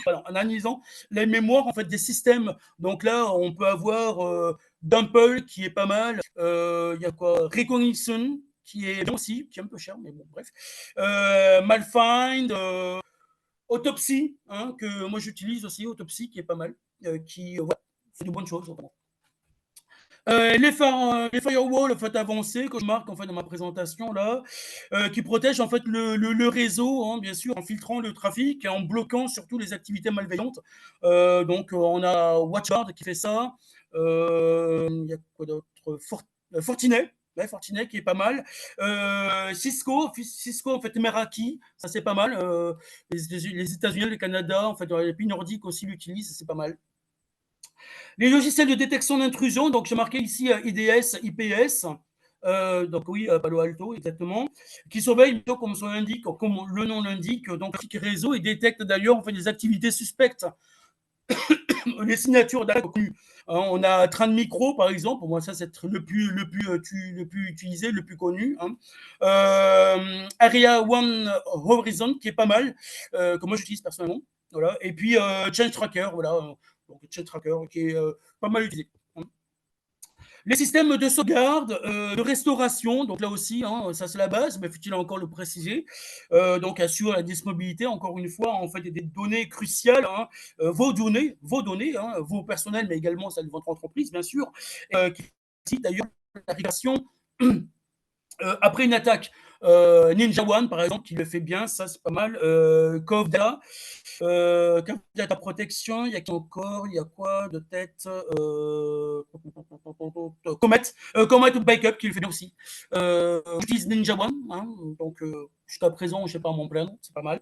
en analysant les mémoires en fait des systèmes. Donc là, on peut avoir Dumple qui est pas mal. Il y a quoi Recognition qui est bien aussi, qui est un peu cher, mais bon, bref. Malfind, Autopsy, hein, que moi j'utilise aussi, Autopsy qui est pas mal, qui ouais, fait de bonnes choses. Notamment. Les firewalls en fait, avancés que je marque en fait, dans ma présentation là, qui protègent en fait, le réseau, hein, bien sûr, en filtrant le trafic et en bloquant surtout les activités malveillantes. Donc, on a WatchGuard qui fait ça. Il y a quoi d'autre Fortinet. Ouais, Fortinet qui est pas mal. Cisco en fait, Meraki, ça c'est pas mal. Les États-Unis, le Canada, en fait, les pays nordiques aussi l'utilisent, c'est pas mal. Les logiciels de détection d'intrusion, donc j'ai marqué ici IDS, IPS, donc oui, Palo Alto, exactement, qui surveille, comme son indique, comme le nom l'indique, donc réseau et détecte d'ailleurs en fait, des activités suspectes. Les signatures d'attaque connues. On a Train Micro, par exemple, moi ça c'est le plus utilisé, le plus connu. Hein. Area One Horizon, qui est pas mal, que moi j'utilise personnellement. Voilà. Et puis Change Tracker, voilà. Donc Change Tracker, qui est pas mal utilisé. Les systèmes de sauvegarde, de restauration, donc là aussi, hein, ça c'est la base, mais faut-il encore le préciser. Donc assure la disponibilité, encore une fois, en fait, des données cruciales, hein, vos données, hein, vos personnels, mais également celles de votre entreprise, bien sûr, qui d'ailleurs la régulation après une attaque. Ninja One, par exemple, qui le fait bien, ça c'est pas mal. Cove Data, Data Protection, il y a qui encore, il y a quoi de tête Comet Backup qui le fait bien aussi. J'utilise Ninja One, hein, donc jusqu'à présent, je sais pas mon plan, c'est pas mal.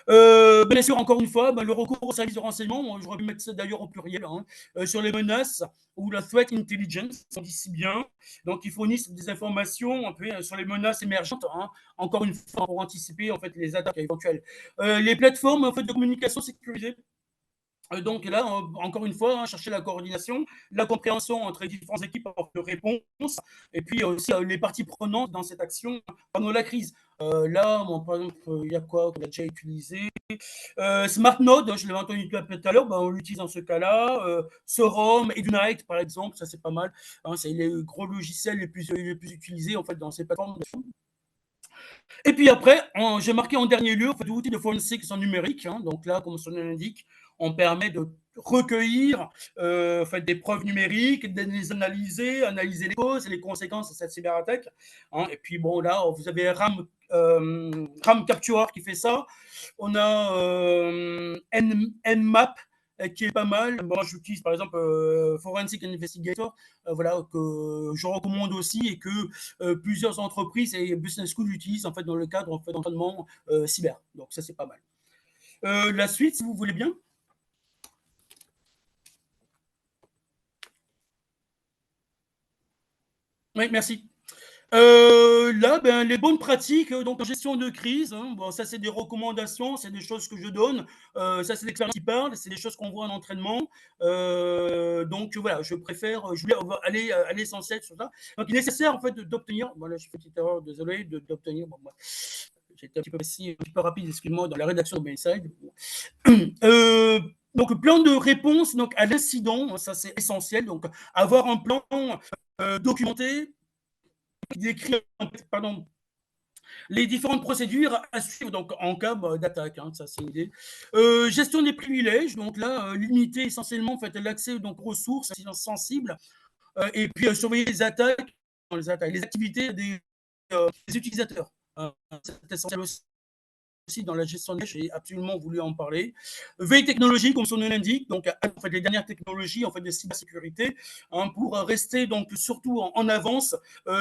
Bien sûr, encore une fois, le recours au service de renseignement, j'aurais pu mettre ça d'ailleurs au pluriel, hein, sur les menaces ou la threat intelligence, on dit si bien. Donc, ils fournissent des informations un peu sur les menaces émergentes, hein, encore une fois, pour anticiper en fait, les attaques éventuelles. Les plateformes en fait, de communication sécurisée. Donc là, encore une fois, hein, chercher la coordination, la compréhension entre les différentes équipes de réponse, et puis aussi les parties prenantes dans cette action pendant la crise. Là, bon, par exemple, il y a quoi qu'on a déjà utilisé Smart Node, je l'avais entendu tout à l'heure, on l'utilise dans ce cas-là. Serum, Ignite, par exemple, ça c'est pas mal. Hein, c'est les gros logiciels les plus utilisés en fait, dans ces plateformes. Et puis après, j'ai marqué en dernier lieu en fait, l'outil de forensics en numérique. Hein, donc là, comme son nom l'indique, on permet de recueillir en fait, des preuves numériques, de les analyser les causes et les conséquences de cette cyberattaque. Hein, et puis bon, là, vous avez RAM Capture qui fait ça. On a Nmap qui est pas mal. Moi, j'utilise par exemple Forensic Investigator, voilà, que je recommande aussi et que plusieurs entreprises et business schools utilisent en fait dans le cadre en fait, d'entraînement cyber. Donc ça, c'est pas mal. La suite, si vous voulez bien. Oui, merci. Là, les bonnes pratiques donc en gestion de crise, hein, bon, ça c'est des recommandations, c'est des choses que je donne, ça c'est l'expérience qui parle, c'est des choses qu'on voit en entraînement. Donc voilà, je voulais aller à l'essentiel sur ça. Donc il est nécessaire en fait d'obtenir, voilà, je fais une petite erreur, désolé, d'obtenir, bon, moi, j'étais un petit peu rapide, excuse-moi, dans la rédaction de mes slides. Donc plan de réponse donc à l'incident, ça c'est essentiel, donc avoir un plan documenté qui décrit pardon, les différentes procédures à suivre donc, en cas d'attaque. Hein, ça, c'est une idée. Gestion des privilèges. Donc là, limiter essentiellement en fait, l'accès donc, aux ressources sensibles. Et puis, surveiller les attaques, les activités des utilisateurs. C'est essentiel aussi. aussi dans la gestion de j'ai absolument voulu en parler. Veille technologique, comme son nom l'indique, donc en fait, les dernières technologies en fait, de cybersécurité pour rester donc surtout en avance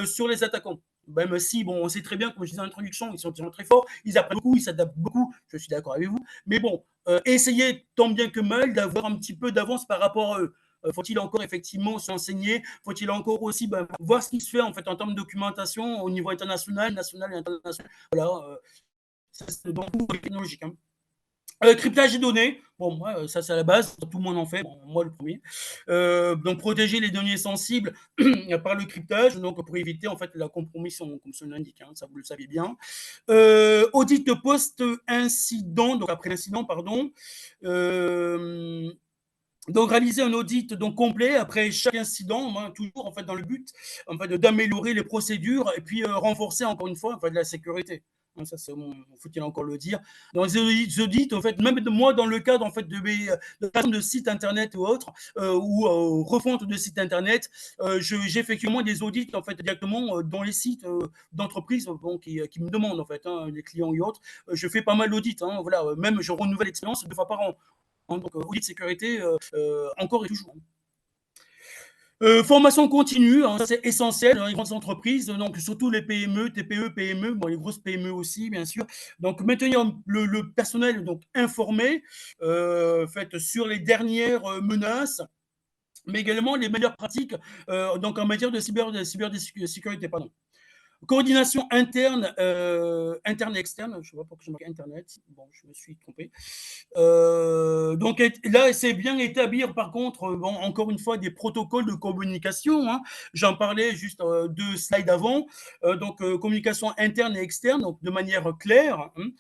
sur les attaquants. Même si, bon, on sait très bien, comme je disais en introduction, ils sont très forts, ils apprennent beaucoup, ils s'adaptent beaucoup, je suis d'accord avec vous, mais bon, essayez tant bien que mal d'avoir un petit peu d'avance par rapport à eux. Faut-il encore effectivement s'enseigner? Faut-il encore aussi voir ce qui se fait en fait en termes de documentation au niveau international, national et international? Voilà, ça c'est dans tout technologique. Hein. Cryptage des données, bon, moi, ça c'est à la base, tout le monde en fait, bon, moi le premier. Donc protéger les données sensibles par le cryptage, donc pour éviter en fait la compromission, comme ça l'indique, hein, ça vous le savez bien. Audit post-incident, donc après l'incident, pardon. Donc réaliser un audit donc complet après chaque incident, hein, toujours en fait dans le but en fait d'améliorer les procédures et puis renforcer encore une fois en fait la sécurité. Ça, c'est faut-il encore le dire. Dans les audits, en fait, même moi, dans le cadre en fait de sites internet ou autres, ou refonte de sites internet, j'ai effectivement des audits en fait directement dans les sites d'entreprises bon, qui me demandent en fait, hein, les clients et autres. Je fais pas mal d'audits, hein, voilà, même je renouvelle l'expérience 2 fois par an. Hein, donc, audit de sécurité encore et toujours. Formation continue, hein, c'est essentiel dans les grandes entreprises, donc surtout les PME, TPE, PME, bon, les grosses PME aussi, bien sûr. Donc, maintenir le personnel donc, informé fait, sur les dernières menaces, mais également les meilleures pratiques donc en matière de cybersécurité. Pardon. Coordination interne, interne et externe. Je ne sais pas pourquoi je marque Internet. Bon, je me suis trompé. Donc là, c'est bien établir, par contre, bon, encore une fois, des protocoles de communication. Hein. J'en parlais juste 2 slides avant. Donc, communication interne et externe, donc de manière claire. Hein.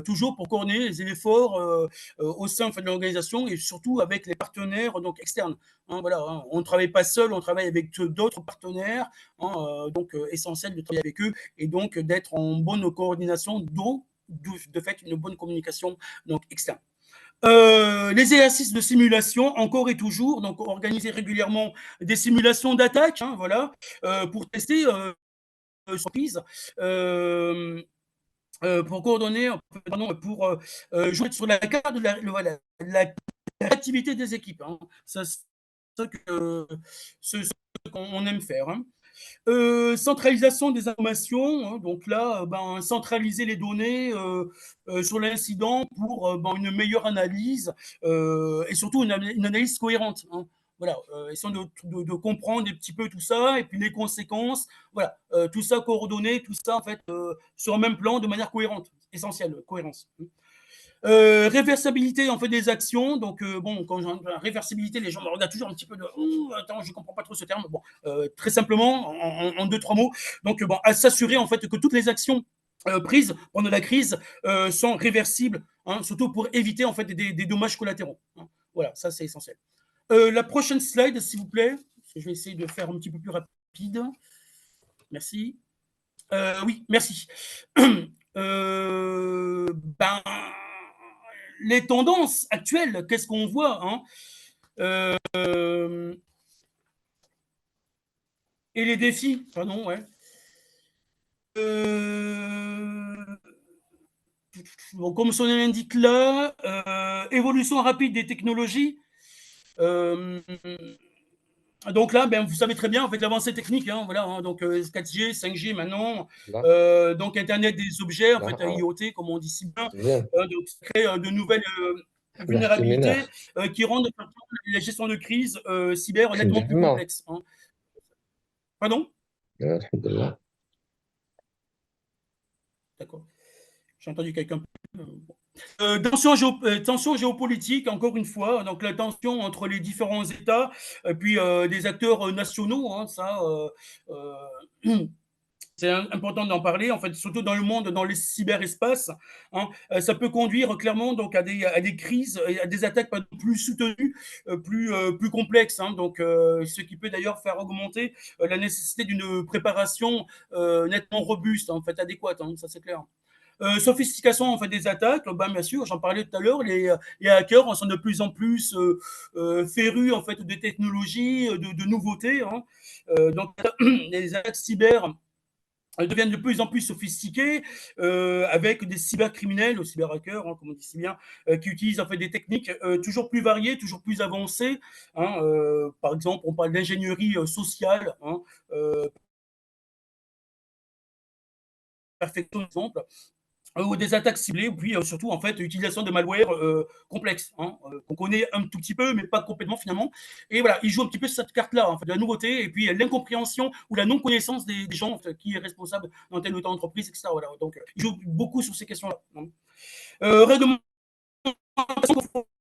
Toujours pour coordonner les efforts au sein de l'organisation et surtout avec les partenaires donc externes. Hein, voilà, hein. On ne travaille pas seul, on travaille avec d'autres partenaires, hein, donc essentiel de travailler avec eux et donc d'être en bonne coordination, dont de fait une bonne communication donc externe. Les exercices de simulation, encore et toujours, donc organiser régulièrement des simulations d'attaque, hein, voilà, pour tester surprise. Pour coordonner, pardon, pour jouer sur la carte de la créativité des équipes. Hein. Ça, c'est ce qu'on aime faire. Hein. Centralisation des informations, hein, donc là, centraliser les données sur l'incident pour une meilleure analyse et surtout une analyse cohérente. Hein. Voilà, essayons de comprendre un petit peu tout ça et puis les conséquences. Voilà, tout ça coordonné, tout ça en fait sur un même plan de manière cohérente, essentielle, cohérence. Réversibilité en fait des actions. Donc bon, quand j'ai réversibilité, les gens me regardent toujours un petit peu de attends, je comprends pas trop ce terme. Bon, très simplement, en 2-3 mots. Donc bon, à s'assurer en fait que toutes les actions prises pendant la crise sont réversibles, hein, surtout pour éviter en fait des dommages collatéraux. Hein. Voilà, ça c'est essentiel. La prochaine slide, s'il vous plaît. Je vais essayer de faire un petit peu plus rapide. Merci. Oui, merci. Les tendances actuelles, qu'est-ce qu'on voit hein et les défis, pardon, ouais. Bon, comme son nom l'indique là, évolution rapide des technologies. Donc là, vous savez très bien, en fait, l'avancée technique, hein, voilà, hein, donc 4G, 5G maintenant, donc Internet des objets, en fait, IoT, comme on dit si bien, donc ça crée de nouvelles vulnérabilités qui rendent la gestion de crise cyber nettement plus complexe. Hein. Pardon? D'accord. J'ai entendu quelqu'un. Tension géopolitique, encore une fois, donc la tension entre les différents États et puis des acteurs nationaux, hein, ça, c'est important d'en parler, en fait, surtout dans le monde, dans les cyberespaces. Hein, ça peut conduire clairement donc, à des crises, à des attaques plus soutenues, plus complexes. Hein, donc, ce qui peut d'ailleurs faire augmenter la nécessité d'une préparation nettement robuste, en fait, adéquate, hein, ça c'est clair. Sophistication en fait des attaques, bien sûr, j'en parlais tout à l'heure, les hackers sont de plus en plus férus en fait de technologies, de nouveautés. Hein. Donc les attaques cyber elles deviennent de plus en plus sophistiquées, avec des cybercriminels, ou cyberhackers, hein, comme on dit si bien, qui utilisent en fait des techniques toujours plus variées, toujours plus avancées. Hein, par exemple, on parle d'ingénierie sociale, hein, perfection, exemple, ou des attaques ciblées, ou puis surtout en fait utilisation de malware complexes, hein, qu'on connaît un tout petit peu, mais pas complètement finalement. Et voilà, ils jouent un petit peu sur cette carte-là, en fait, de la nouveauté, et puis l'incompréhension ou la non-connaissance des gens, en fait, qui est responsable dans telle ou telle entreprise, etc. Voilà. Donc, ils jouent beaucoup sur ces questions-là. Hein. Réglementation,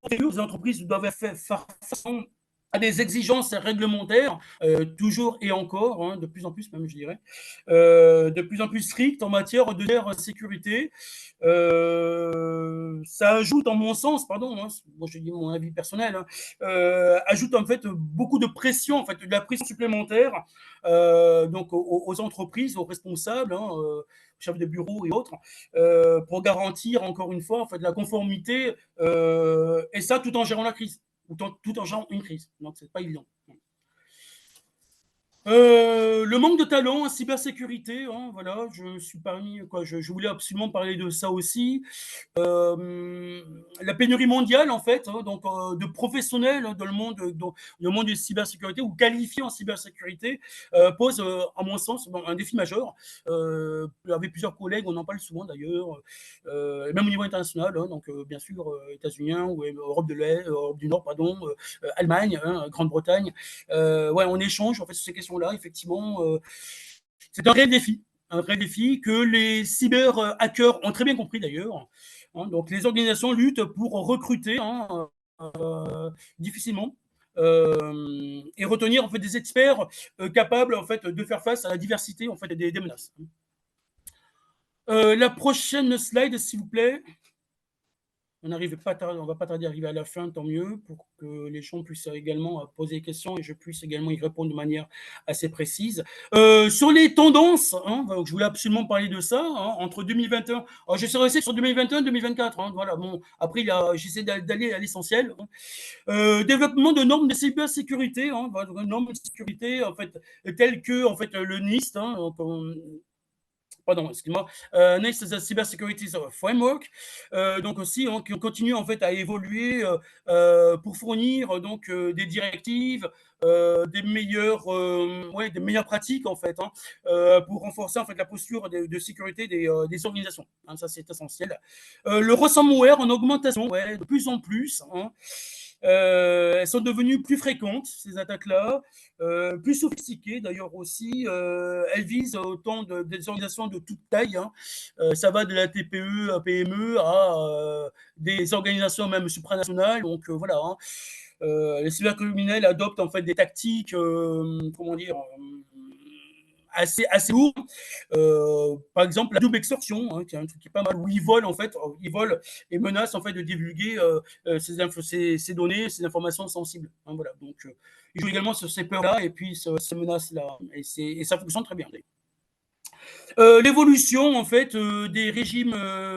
les entreprises doivent faire façon à des exigences réglementaires, toujours et encore, hein, de plus en plus même, je dirais, de plus en plus strictes en matière de sécurité. Ça ajoute, en mon sens, pardon, hein, moi je dis mon avis personnel, hein, ajoute en fait beaucoup de pression, en fait, de la pression supplémentaire, donc aux entreprises, aux responsables, hein, chefs de bureau et autres, pour garantir encore une fois en fait la conformité, et ça tout en gérant la crise, tout en gérant une crise. Donc c'est pas évident. Le manque de talent en cybersécurité, hein, voilà, je suis parmi quoi, je voulais absolument parler de ça aussi. La pénurie mondiale en fait, hein, donc de professionnels dans le monde de cybersécurité ou qualifiés en cybersécurité pose, à mon sens, bon, un défi majeur. Avec plusieurs collègues, on en parle souvent d'ailleurs, et même au niveau international, hein, donc bien sûr États-Unis ou Europe de l'Est, Europe du Nord, pardon, Allemagne, hein, Grande-Bretagne. Ouais, on échange en fait sur ces questions-là. Effectivement, c'est un réel défi que les cyber-hackers ont très bien compris d'ailleurs. Hein, donc les organisations luttent pour recruter, hein, difficilement, et retenir en fait des experts capables en fait de faire face à la diversité en fait des menaces. La prochaine slide, s'il vous plaît. On va pas tarder à arriver à la fin, tant mieux, pour que les gens puissent également poser des questions et je puisse également y répondre de manière assez précise. Sur les tendances, hein, je voulais absolument parler de ça, hein, entre 2021, alors je suis resté sur 2021-2024, hein, voilà, bon, après j'essaie d'aller à l'essentiel. Hein. Développement de normes de cybersécurité, hein, normes de sécurité en fait, telles que en fait, le NIST, hein, pardon, excuse-moi, NIST is a Cybersecurity Framework, donc aussi hein, qui continue en fait à évoluer pour fournir donc des directives, des meilleures pratiques en fait, hein, pour renforcer en fait la posture de sécurité des organisations. Hein, ça c'est essentiel. Le ransomware en augmentation, ouais, de plus en plus. Hein. Elles sont devenues plus fréquentes, ces attaques-là, plus sophistiquées d'ailleurs aussi. Elles visent autant des organisations de toute taille. Hein. Ça va de la TPE à PME à des organisations même supranationales. Donc voilà. Hein. Les cybercriminels adoptent en fait des tactiques, comment dire, assez lourdes. Par exemple, la double extorsion, hein, qui est un truc qui est pas mal, où ils volent et menacent en fait de divulguer ces données, ces informations sensibles. Hein, voilà. Donc, ils jouent également sur ces peurs-là et puis ces menaces-là, et ça fonctionne très bien. L'évolution en fait des régimes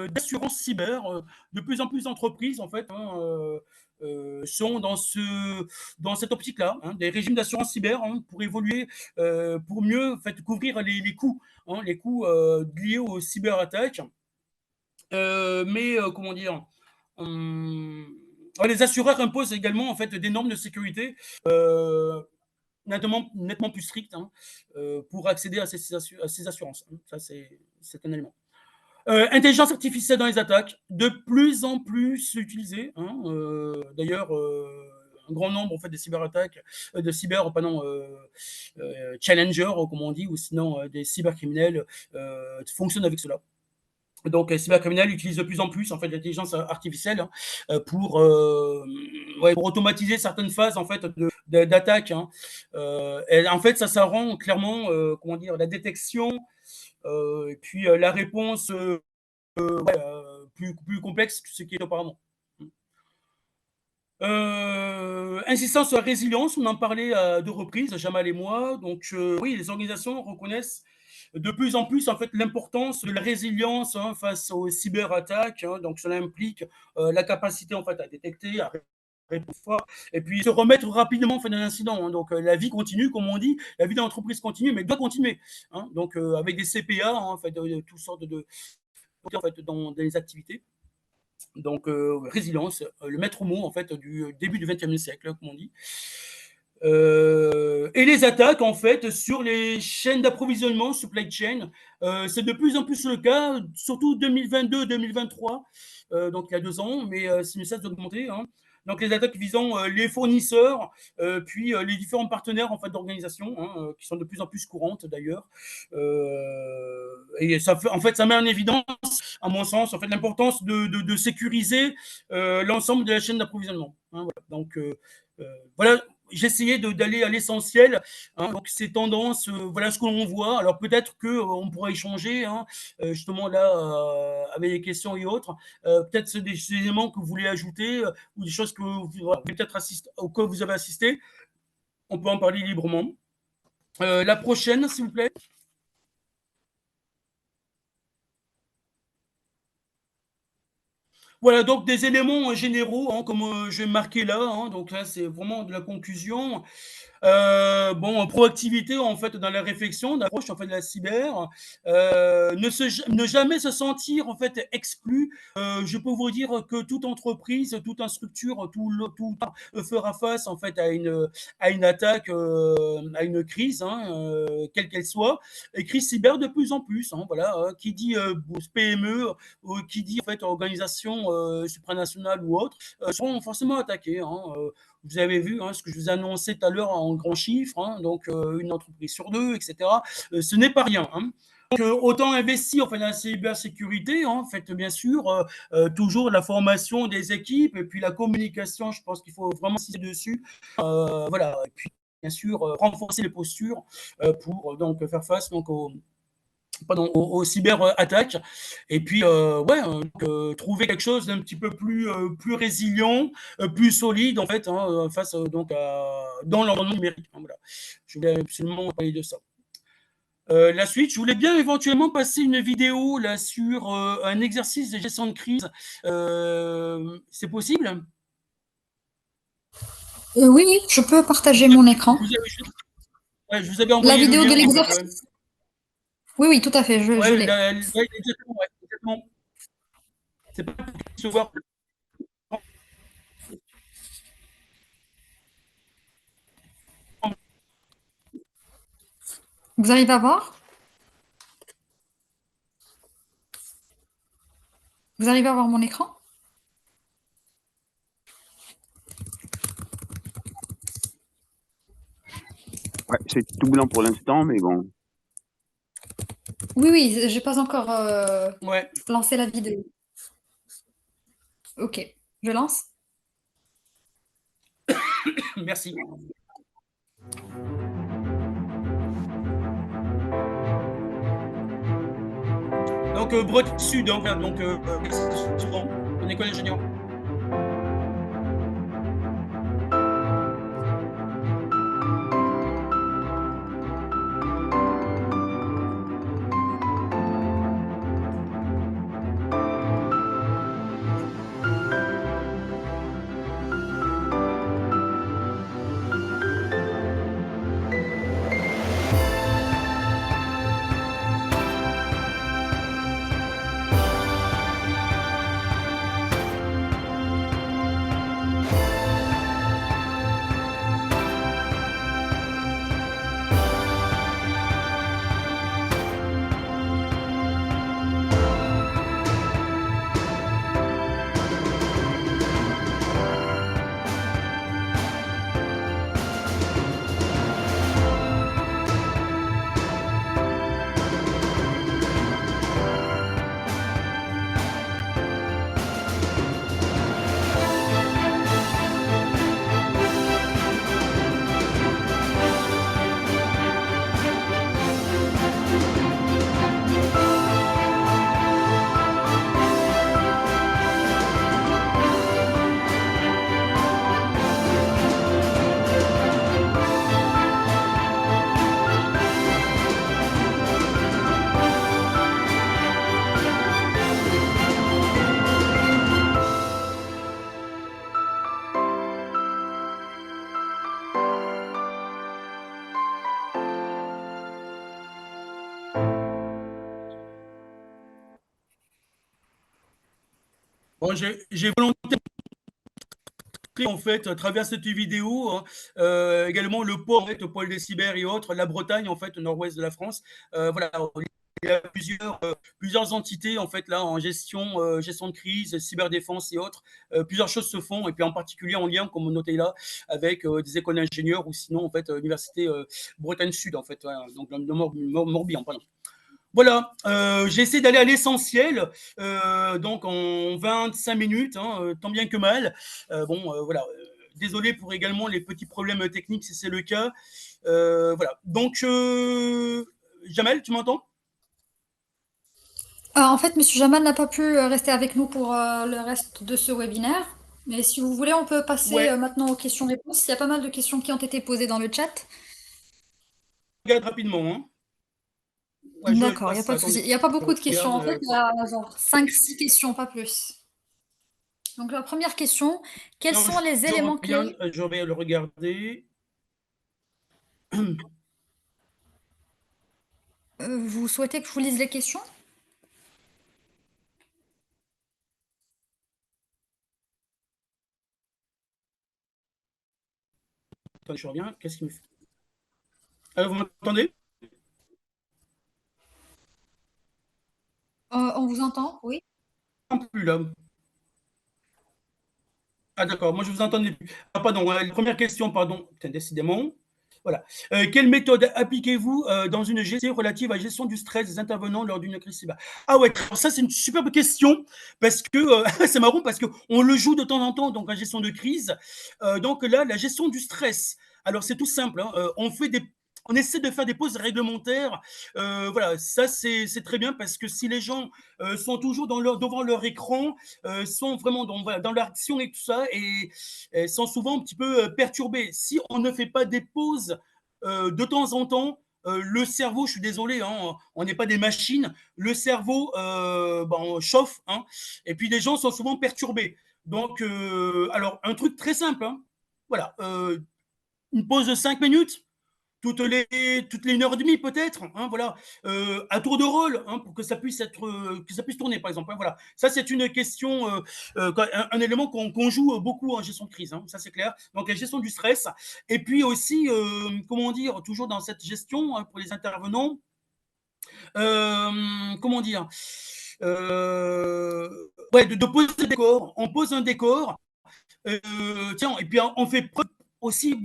d'assurance cyber, de plus en plus d'entreprises en fait hein, sont dans cette optique-là, hein, des régimes d'assurance cyber hein, pour évoluer, pour mieux en fait, couvrir les coûts, hein, les coûts liés aux cyberattaques. Mais comment dire, hum, les assureurs imposent également en fait des normes de sécurité nettement plus strictes hein, pour accéder à ces assurances. Hein. Ça, c'est un élément. Intelligence artificielle dans les attaques, de plus en plus utilisée. Hein, d'ailleurs, un grand nombre en fait, de cyberattaques, challengers, comme on dit, ou sinon des cybercriminels fonctionnent avec cela. Donc, les cybercriminels utilisent de plus en plus en fait, l'intelligence artificielle hein, pour automatiser certaines phases en fait, d'attaque. Hein. Et en fait, ça rend clairement comment dire, la détection et puis la réponse plus complexe que ce qui est auparavant. Insistance sur la résilience, on en parlait à deux reprises, Jamal et moi. Donc, oui, les organisations reconnaissent de plus en plus en fait l'importance de la résilience hein, face aux cyberattaques. Hein, donc, cela implique la capacité en fait à détecter, à fort, et puis se remettre rapidement en fait, d'un incident. Hein. Donc la vie continue, comme on dit, la vie de l'entreprise continue, mais doit continuer. Hein. Donc avec des CPA, hein, en fait, de toutes sortes en fait, dans les activités. Donc résilience, le maître mot en fait du début du XXe siècle, comme on dit. Et les attaques en fait sur les chaînes d'approvisionnement, supply chain, c'est de plus en plus le cas, surtout 2022-2023, donc il y a 2 ans, mais c'est une cesse d'augmenter. Hein. Donc les attaques visant les fournisseurs, puis les différents partenaires en fait d'organisation, hein, qui sont de plus en plus courantes d'ailleurs. Et ça fait, en fait, ça met en évidence, à mon sens, en fait, l'importance de sécuriser l'ensemble de la chaîne d'approvisionnement. Hein, voilà. Donc voilà, j'essayais d'aller à l'essentiel. Hein, donc ces tendances, voilà ce que l'on voit. Alors peut-être que on pourra échanger, hein, justement là, avec les questions et autres. Peut-être des éléments que vous voulez ajouter ou des choses que vous peut-être auxquelles vous avez assisté. On peut en parler librement. La prochaine, s'il vous plaît. Voilà, donc des éléments généraux, hein, comme je vais marquer là. Hein, donc là, c'est vraiment de la conclusion. Bon, proactivité en fait dans la réflexion, d'approche en fait de la cyber, ne jamais se sentir en fait exclu. Je peux vous dire que toute entreprise, toute structure, tout fera face en fait à une attaque, à une crise, hein, quelle qu'elle soit, et crise cyber de plus en plus. Hein, voilà, qui dit PME, qui dit en fait organisation supranationale ou autre, seront forcément attaqués. Hein, vous avez vu hein, ce que je vous ai annoncé tout à l'heure en grands chiffres, hein, donc une entreprise sur deux, etc. Ce n'est pas rien. Hein. Donc, autant investir en fait, dans la cybersécurité, hein, en fait, bien sûr, toujours la formation des équipes et puis la communication, je pense qu'il faut vraiment insister dessus. Voilà, et puis bien sûr, renforcer les postures pour donc faire face donc, aux cyberattaques. Et puis, ouais, trouver quelque chose d'un petit peu plus résilient, plus solide, en fait, hein, face donc dans l'environnement numérique. Hein, voilà. Je voulais absolument parler de ça. La suite, je voulais bien éventuellement passer une vidéo là sur un exercice de gestion de crise. C'est possible? Oui, je peux partager mon écran. Je vous avais envoyé la vidéo le lien, de l'exercice. En fait. Oui, oui, tout à fait, je l'ai. Exactement, exactement. C'est pas pour se voir. Vous arrivez à voir? Vous arrivez à voir mon écran? Ouais, c'est tout blanc pour l'instant, mais bon. Oui, oui, j'ai pas encore Ouais. lancé la vidéo. Ok, je lance. Merci. Donc, Bretagne Sud, hein, donc, souvent, en école d'ingénieur. Bon, j'ai volontairement en fait, à travers cette vidéo, hein, également le pôle, en fait, le pôle des cyber et autres, la Bretagne, en fait, nord-ouest de la France. Voilà, il y a plusieurs entités en fait là en gestion de crise, cyberdéfense et autres. Plusieurs choses se font et puis en particulier en lien, comme on notait là, avec des écoles d'ingénieurs ou sinon en fait l'université Bretagne Sud en fait, voilà, donc dans le Morbihan, pardon. Voilà, j'ai essayé d'aller à l'essentiel, donc en 25 minutes, hein, tant bien que mal. Voilà. Désolé pour également les petits problèmes techniques si c'est le cas. Voilà. Donc, Jamel, tu m'entends? En fait, Monsieur Jamal n'a pas pu rester avec nous pour le reste de ce webinaire. Mais si vous voulez, on peut passer Ouais, maintenant aux questions-réponses. Il y a pas mal de questions qui ont été posées dans le chat. regarde rapidement. Hein. Ouais, je D'accord, il n'y a passe. pas de souci. Attendez, Il n'y a pas je beaucoup de questions. regarde. En fait, il y a genre 5-6 questions, pas plus. Donc la première question, quels Non, sont les je éléments reviens, clés? je vais le regarder. Vous souhaitez que je vous lise les questions? Attendez, je reviens. Qu'est-ce qu'il me fait? Vous m'entendez? On vous entend, oui. Non plus là. Ah d'accord, moi je vous entendais plus. Ah, pardon, la première question, pardon. Putain, décidément. Voilà. Quelle méthode appliquez-vous dans une gestion relative à la gestion du stress des intervenants lors d'une crise cyber? Ah ouais, alors ça c'est une superbe question parce que c'est marrant parce que on le joue de temps en temps donc en gestion de crise. Donc là, la gestion du stress. Alors c'est tout simple. Hein, on essaie de faire des pauses réglementaires. Voilà, ça c'est très bien parce que si les gens sont toujours devant leur écran, sont vraiment voilà, dans leur action et tout ça et sont souvent un petit peu perturbés. Si on ne fait pas des pauses de temps en temps, le cerveau, je suis désolé, hein, on n'est pas des machines, le cerveau chauffe, hein, et puis les gens sont souvent perturbés. Donc, alors, un truc très simple, hein, voilà, une pause de 5 minutes, toutes les 1 heure et demie peut-être, hein, voilà, à tour de rôle, hein, pour que ça puisse tourner, par exemple. Hein, voilà, ça c'est une question, un élément qu'on joue beaucoup en gestion de crise, hein, ça c'est clair. Donc la gestion du stress, et puis aussi, comment dire, toujours dans cette gestion hein, pour les intervenants, comment dire, ouais, de poser un décor. On pose un décor. Tiens, et puis on fait preuve aussi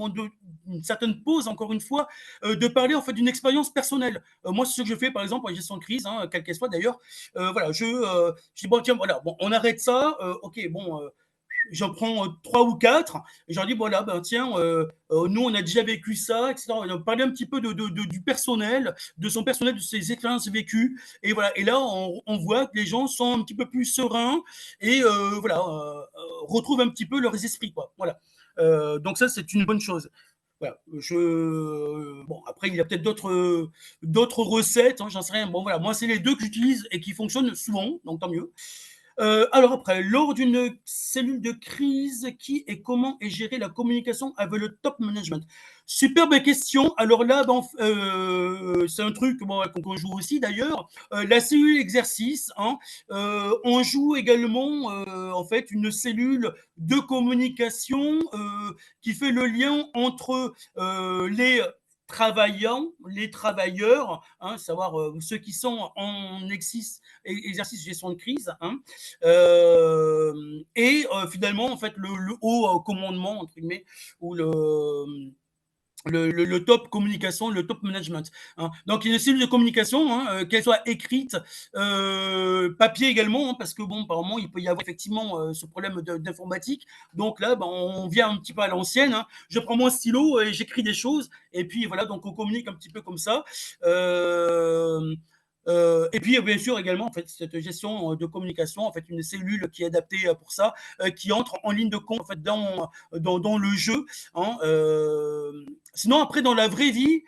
d'une certaine pause, encore une fois, de parler en fait d'une expérience personnelle. Moi, c'est ce que je fais par exemple en gestion de crise, hein, quelle qu'elle soit d'ailleurs. Voilà, je dis bon, tiens, voilà, bon, on arrête ça. Ok, bon, j'en prends 3 ou 4 et j'en dis voilà ben tiens nous on a déjà vécu ça etc. On parler un petit peu du personnel, de son personnel, de ses expériences vécues et voilà, et là on voit que les gens sont un petit peu plus sereins et voilà retrouvent un petit peu leurs esprits quoi. Voilà, donc ça c'est une bonne chose. Voilà. Bon, après, il y a peut-être d'autres recettes, hein, j'en sais rien. Bon, voilà, moi, c'est les deux que j'utilise et qui fonctionnent souvent, donc tant mieux. Alors après, lors d'une cellule de crise, qui et comment est gérée la communication avec le top management? Superbe question. Alors là, c'est un truc bon, qu'on joue aussi d'ailleurs. La cellule exercice, hein, on joue également en fait une cellule de communication qui fait le lien entre les travailleurs, hein, savoir ceux qui sont en exercice de gestion de crise, hein, et finalement en fait le haut commandement entre guillemets ou le top communication, le top management. Hein. Donc, il y a une cellule de communication, hein, qu'elle soit écrite, papier également, hein, parce que bon, par moment, il peut y avoir effectivement ce problème d'informatique. Donc là, ben, on vient un petit peu à l'ancienne. Hein. Je prends mon stylo et j'écris des choses. Et puis voilà, donc on communique un petit peu comme ça. Et puis bien sûr également en fait cette gestion de communication, en fait une cellule qui est adaptée pour ça, qui entre en ligne de compte en fait dans le jeu, hein, Sinon, après, dans la vraie vie,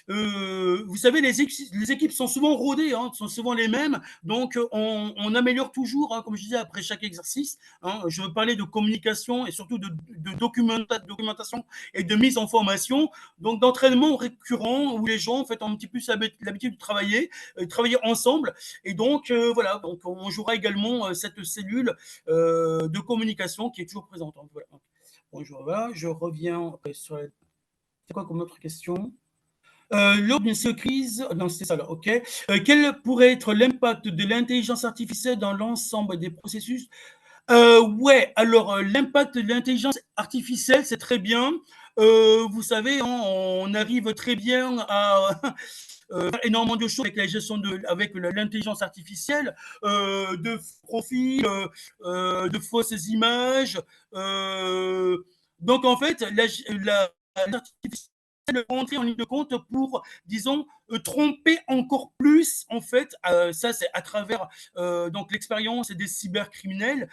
vous savez, les équipes sont souvent rodées, hein, sont souvent les mêmes. Donc, on améliore toujours, hein, comme je disais, après chaque exercice. Hein. Je veux parler de communication et surtout de documentation et de mise en formation. Donc, d'entraînement récurrent où les gens, en fait, ont un petit peu l'habitude de travailler ensemble. Et donc, voilà, donc on jouera également cette cellule de communication qui est toujours présente. Hein. Voilà. Bon, je reviens sur la... C'est quoi comme autre question? Lors d'une crise, non, c'était ça là, ok. Quel pourrait être l'impact de l'intelligence artificielle dans l'ensemble des processus? Ouais, alors l'impact de l'intelligence artificielle, c'est très bien. Vous savez, hein, on arrive très bien à faire énormément de choses avec la gestion avec l'intelligence artificielle, de profils, de fausses images. Donc en fait, l'artificielle rentrer en ligne de compte pour, disons, tromper encore plus, en fait, ça c'est à travers donc l'expérience des cybercriminels,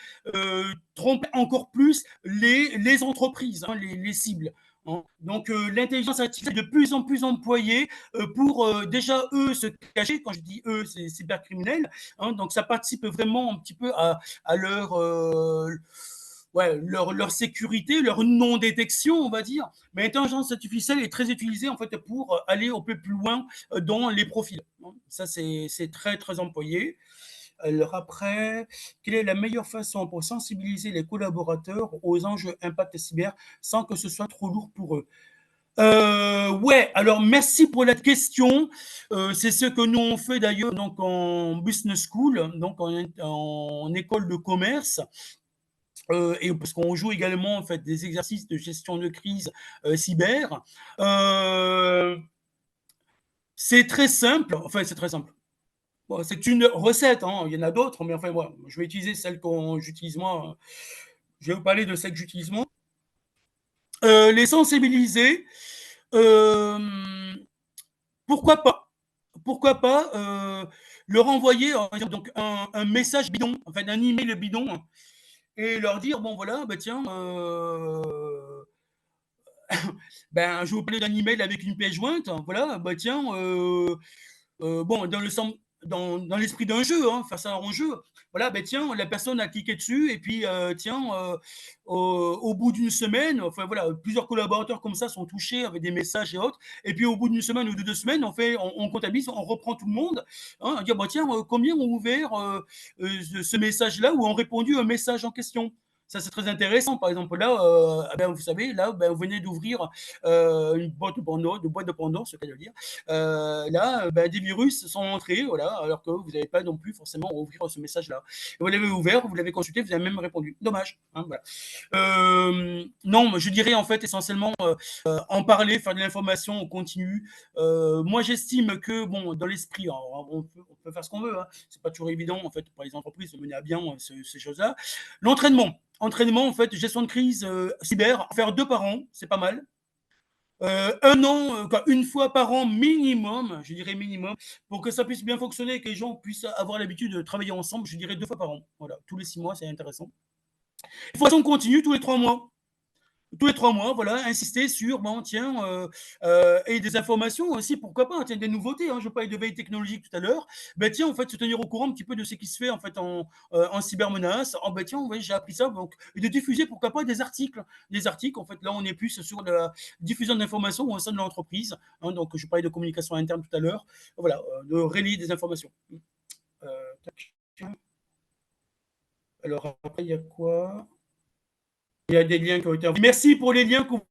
tromper encore plus les entreprises, hein, les cibles. Hein. Donc l'intelligence artificielle est de plus en plus employée pour déjà eux se cacher. Quand je dis eux, c'est cybercriminels. Hein, donc ça participe vraiment un petit peu à leur sécurité, leur non-détection, on va dire. Mais l'intelligence artificielle est très utilisée en fait pour aller un peu plus loin dans les profils. Ça, c'est très, très employé. Alors après, quelle est la meilleure façon pour sensibiliser les collaborateurs aux enjeux impact cyber sans que ce soit trop lourd pour eux? Ouais, alors merci pour la question. C'est ce que nous on fait d'ailleurs donc en business school, donc en école de commerce. Et parce qu'on joue également en fait des exercices de gestion de crise cyber. C'est très simple, enfin c'est très simple. Bon, c'est une recette, hein. Il y en a d'autres, mais enfin voilà, je vais utiliser celle que j'utilise moi. Je vais vous parler de celle que j'utilise moi. Les sensibiliser, pourquoi pas? Pourquoi pas leur envoyer donc un message bidon, enfin un email bidon, et leur dire bon voilà, bah tiens, ben, je vais vous parler d'un email avec une pièce jointe. Voilà, bah tiens, bon, dans l'esprit d'un jeu, hein, faire ça en jeu. Voilà, ben tiens, la personne a cliqué dessus et puis tiens, au bout d'une semaine, enfin voilà, plusieurs collaborateurs comme ça sont touchés avec des messages et autres. Et puis au bout d'une semaine ou de 2 semaines, on comptabilise, on reprend tout le monde, hein, on dit bah tiens, combien ont ouvert ce message-là ou ont répondu au message en question. Ça, c'est très intéressant. Par exemple, là, ben, vous savez, là, ben, vous venez d'ouvrir une boîte de Pandore, ce qu'elle veut dire. Là, ben, des virus sont entrés, voilà, alors que vous n'avez pas non plus forcément à ouvrir ce message-là. Vous l'avez ouvert, vous l'avez consulté, vous avez même répondu. Dommage. Hein, voilà. Non, je dirais en fait essentiellement en parler, faire de l'information en continu. Moi, j'estime que, bon, dans l'esprit, on peut faire ce qu'on veut. Hein. C'est pas toujours évident, en fait, pour les entreprises de mener à bien ces choses-là. L'entraînement, en fait, gestion de crise cyber, faire 2 par an, c'est pas mal. Un an, une fois par an minimum, je dirais minimum, pour que ça puisse bien fonctionner et que les gens puissent avoir l'habitude de travailler ensemble, je dirais 2 fois par an. Voilà, tous les 6 mois, c'est intéressant. De façon continue, tous les 3 mois. Tous les 3 mois, voilà, insister sur, bon, tiens, et des informations aussi, pourquoi pas, tiens, des nouveautés, hein, je parlais de veille technologique tout à l'heure, ben tiens, en fait, se tenir au courant un petit peu de ce qui se fait, en fait, en cybermenace, ben tiens, ouais, j'ai appris ça, donc, et de diffuser, pourquoi pas, des articles, en fait, là, on est plus sur la diffusion d'informations au sein de l'entreprise, hein, donc, je parlais de communication interne tout à l'heure, voilà, de relayer des informations. Tac. Alors, après, il y a quoi? Il y a des liens qui ont été envoyés. Merci pour les liens que vous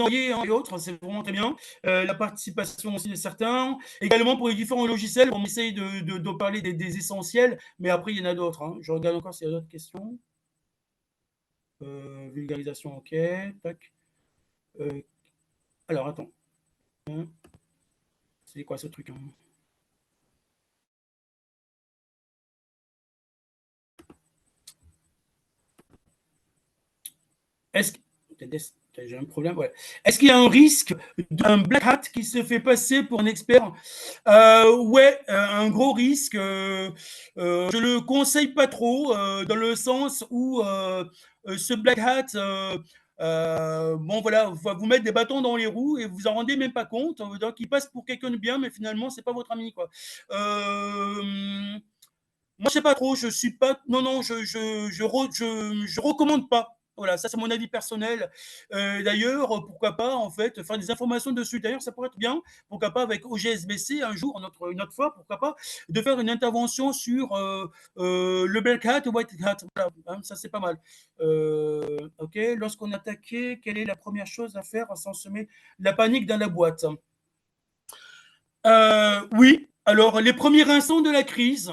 envoyez hein, et autres, c'est vraiment très bien. La participation aussi de certains. Également pour les différents logiciels, on essaye de parler des essentiels, mais après, il y en a d'autres. Hein. Je regarde encore s'il y a d'autres questions. Vulgarisation, ok. Tac. Alors, attends. C'est quoi ce truc hein Est-ce que... J'ai un problème. Ouais. Est-ce qu'il y a un risque d'un black hat qui se fait passer pour un expert ouais, un gros risque. Je le conseille pas trop dans le sens où ce black hat Bon, voilà, va vous mettre des bâtons dans les roues et vous en rendez même pas compte. Donc, il passe pour quelqu'un de bien, mais finalement, c'est pas votre ami, quoi. Moi, je sais pas trop. Je suis pas. Non, non, je recommande pas. Voilà, ça c'est mon avis personnel. D'ailleurs, pourquoi pas en fait faire des informations dessus. D'ailleurs, ça pourrait être bien. Pourquoi pas avec OGSBC un jour, une autre fois, pourquoi pas, de faire une intervention sur le black hat, white hat. Voilà, hein, ça c'est pas mal. Ok. Lorsqu'on est attaqué, quelle est la première chose à faire sans semer la panique dans la boîte? Oui. Alors, les premiers instants de la crise,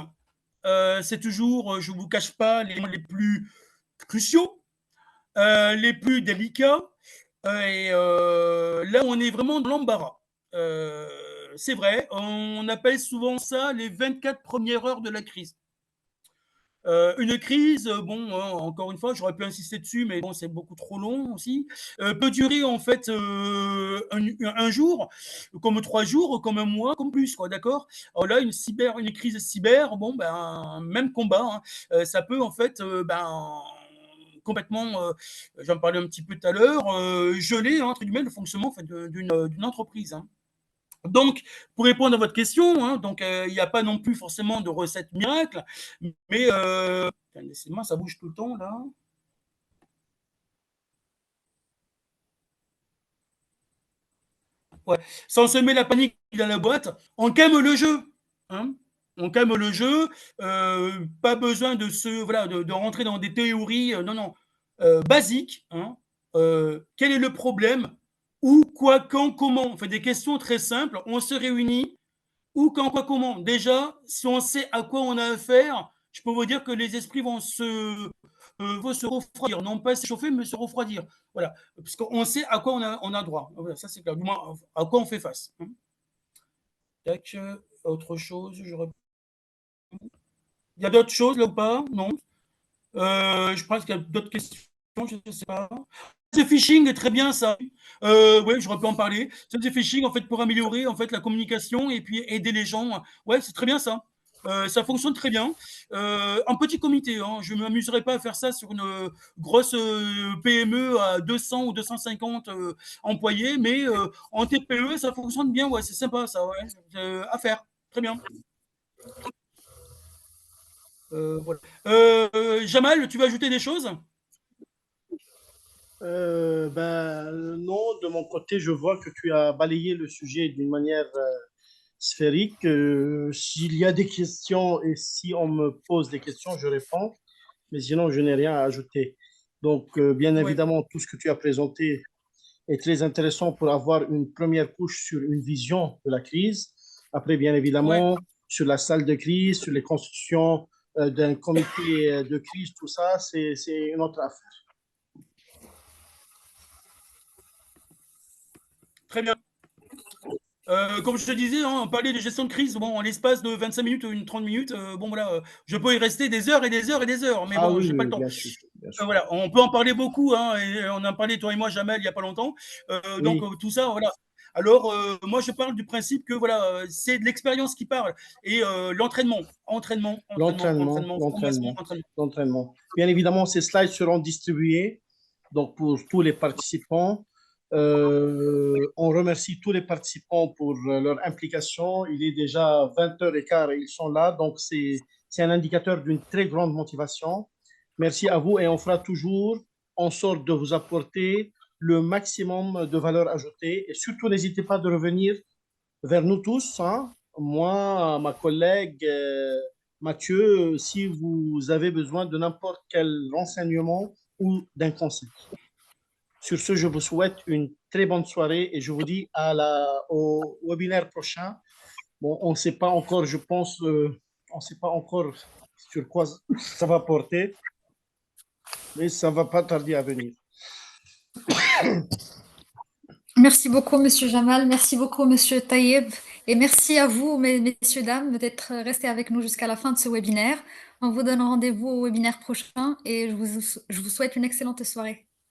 c'est toujours, je ne vous cache pas, les moments les plus cruciaux, les plus délicats. Et là, on est vraiment dans l'embarras. C'est vrai, on appelle souvent ça les 24 premières heures de la crise. Une crise, bon, encore une fois, j'aurais pu insister dessus, mais bon, c'est beaucoup trop long aussi. Peut durer en fait un jour, comme 3 jours, comme un mois, comme plus, quoi, d'accord. Alors là, une crise cyber, bon, ben, même combat, hein, ça peut en fait, ben, complètement, j'en parlais un petit peu tout à l'heure, geler entre guillemets le fonctionnement en fait, d'une entreprise. Hein. Donc, pour répondre à votre question, hein, donc il n'y a pas non plus forcément de recette miracle, mais décidément, ça bouge tout le temps là. Ouais. Sans semer la panique dans la boîte, on calme le jeu. Hein. On calme le jeu. Pas besoin de voilà, de rentrer dans des théories. Non, non. Basiques. Hein. Quel est le problème? Où, quoi, quand, comment? On fait des questions très simples. On se réunit. Où, quand, quoi, comment. Déjà, si on sait à quoi on a affaire, je peux vous dire que les esprits vont se refroidir. Non pas s'échauffer, mais se refroidir. Voilà. Parce qu'on sait à quoi on a droit. Voilà, ça, c'est clair. Du moins, à quoi on fait face. Tac. Autre chose, il y a d'autres choses là ou pas? Non. Je pense qu'il y a d'autres questions, je ne sais pas. Le phishing est très bien, ça. Oui, j'aurais pu en parler. C'est du phishing, en fait, pour améliorer en fait, la communication et puis aider les gens. Ouais, c'est très bien ça. Ça fonctionne très bien. En petit comité, hein. Je ne m'amuserai pas à faire ça sur une grosse PME à 200 ou 250 employés, mais en TPE, ça fonctionne bien. Ouais, c'est sympa ça. Ouais. À faire. Très bien. Voilà. Jamal, tu veux ajouter des choses? Ben, non, de mon côté, je vois que tu as balayé le sujet d'une manière sphérique. S'il y a des questions et si on me pose des questions, je réponds. Mais sinon, je n'ai rien à ajouter. Donc, bien Ouais. évidemment, tout ce que tu as présenté est très intéressant pour avoir une première couche sur une vision de la crise. Après, bien Ouais. évidemment, sur la salle de crise, sur les constitutions d'un comité de crise, tout ça, c'est une autre affaire. Très bien. Comme je te disais, hein, on parlait de gestion de crise. Bon, en l'espace de 25 minutes ou 30 minutes, bon voilà, je peux y rester des heures et des heures et des heures, mais Ah bon, oui, j'ai pas oui, le temps. bien sûr, bien sûr. Voilà, on peut en parler beaucoup, hein, et on en a parlé toi et moi, Jamel, il y a pas longtemps. Donc Oui, tout ça, voilà. Alors moi, je parle du principe que voilà, c'est de l'expérience qui parle et l'entraînement, l'entraînement, formation, l'entraînement, entraînement. l'entraînement. Bien évidemment, ces slides seront distribués donc pour tous les participants. On remercie tous les participants pour leur implication. Il est déjà 20h15 et ils sont là, donc c'est un indicateur d'une très grande motivation. Merci à vous et on fera toujours en sorte de vous apporter le maximum de valeur ajoutée. Et surtout, n'hésitez pas de revenir vers nous tous, hein. Moi, ma collègue Mathieu, si vous avez besoin de n'importe quel renseignement ou d'un conseil. Sur ce, je vous souhaite une très bonne soirée et je vous dis au webinaire prochain. Bon, on ne sait pas encore, je pense, on ne sait pas encore sur quoi ça va porter, mais ça ne va pas tarder à venir. Merci beaucoup, Monsieur Jamal. Merci beaucoup, Monsieur Taïeb. Et merci à vous, messieurs, dames, d'être restés avec nous jusqu'à la fin de ce webinaire. On vous donne rendez-vous au webinaire prochain et je vous souhaite une excellente soirée.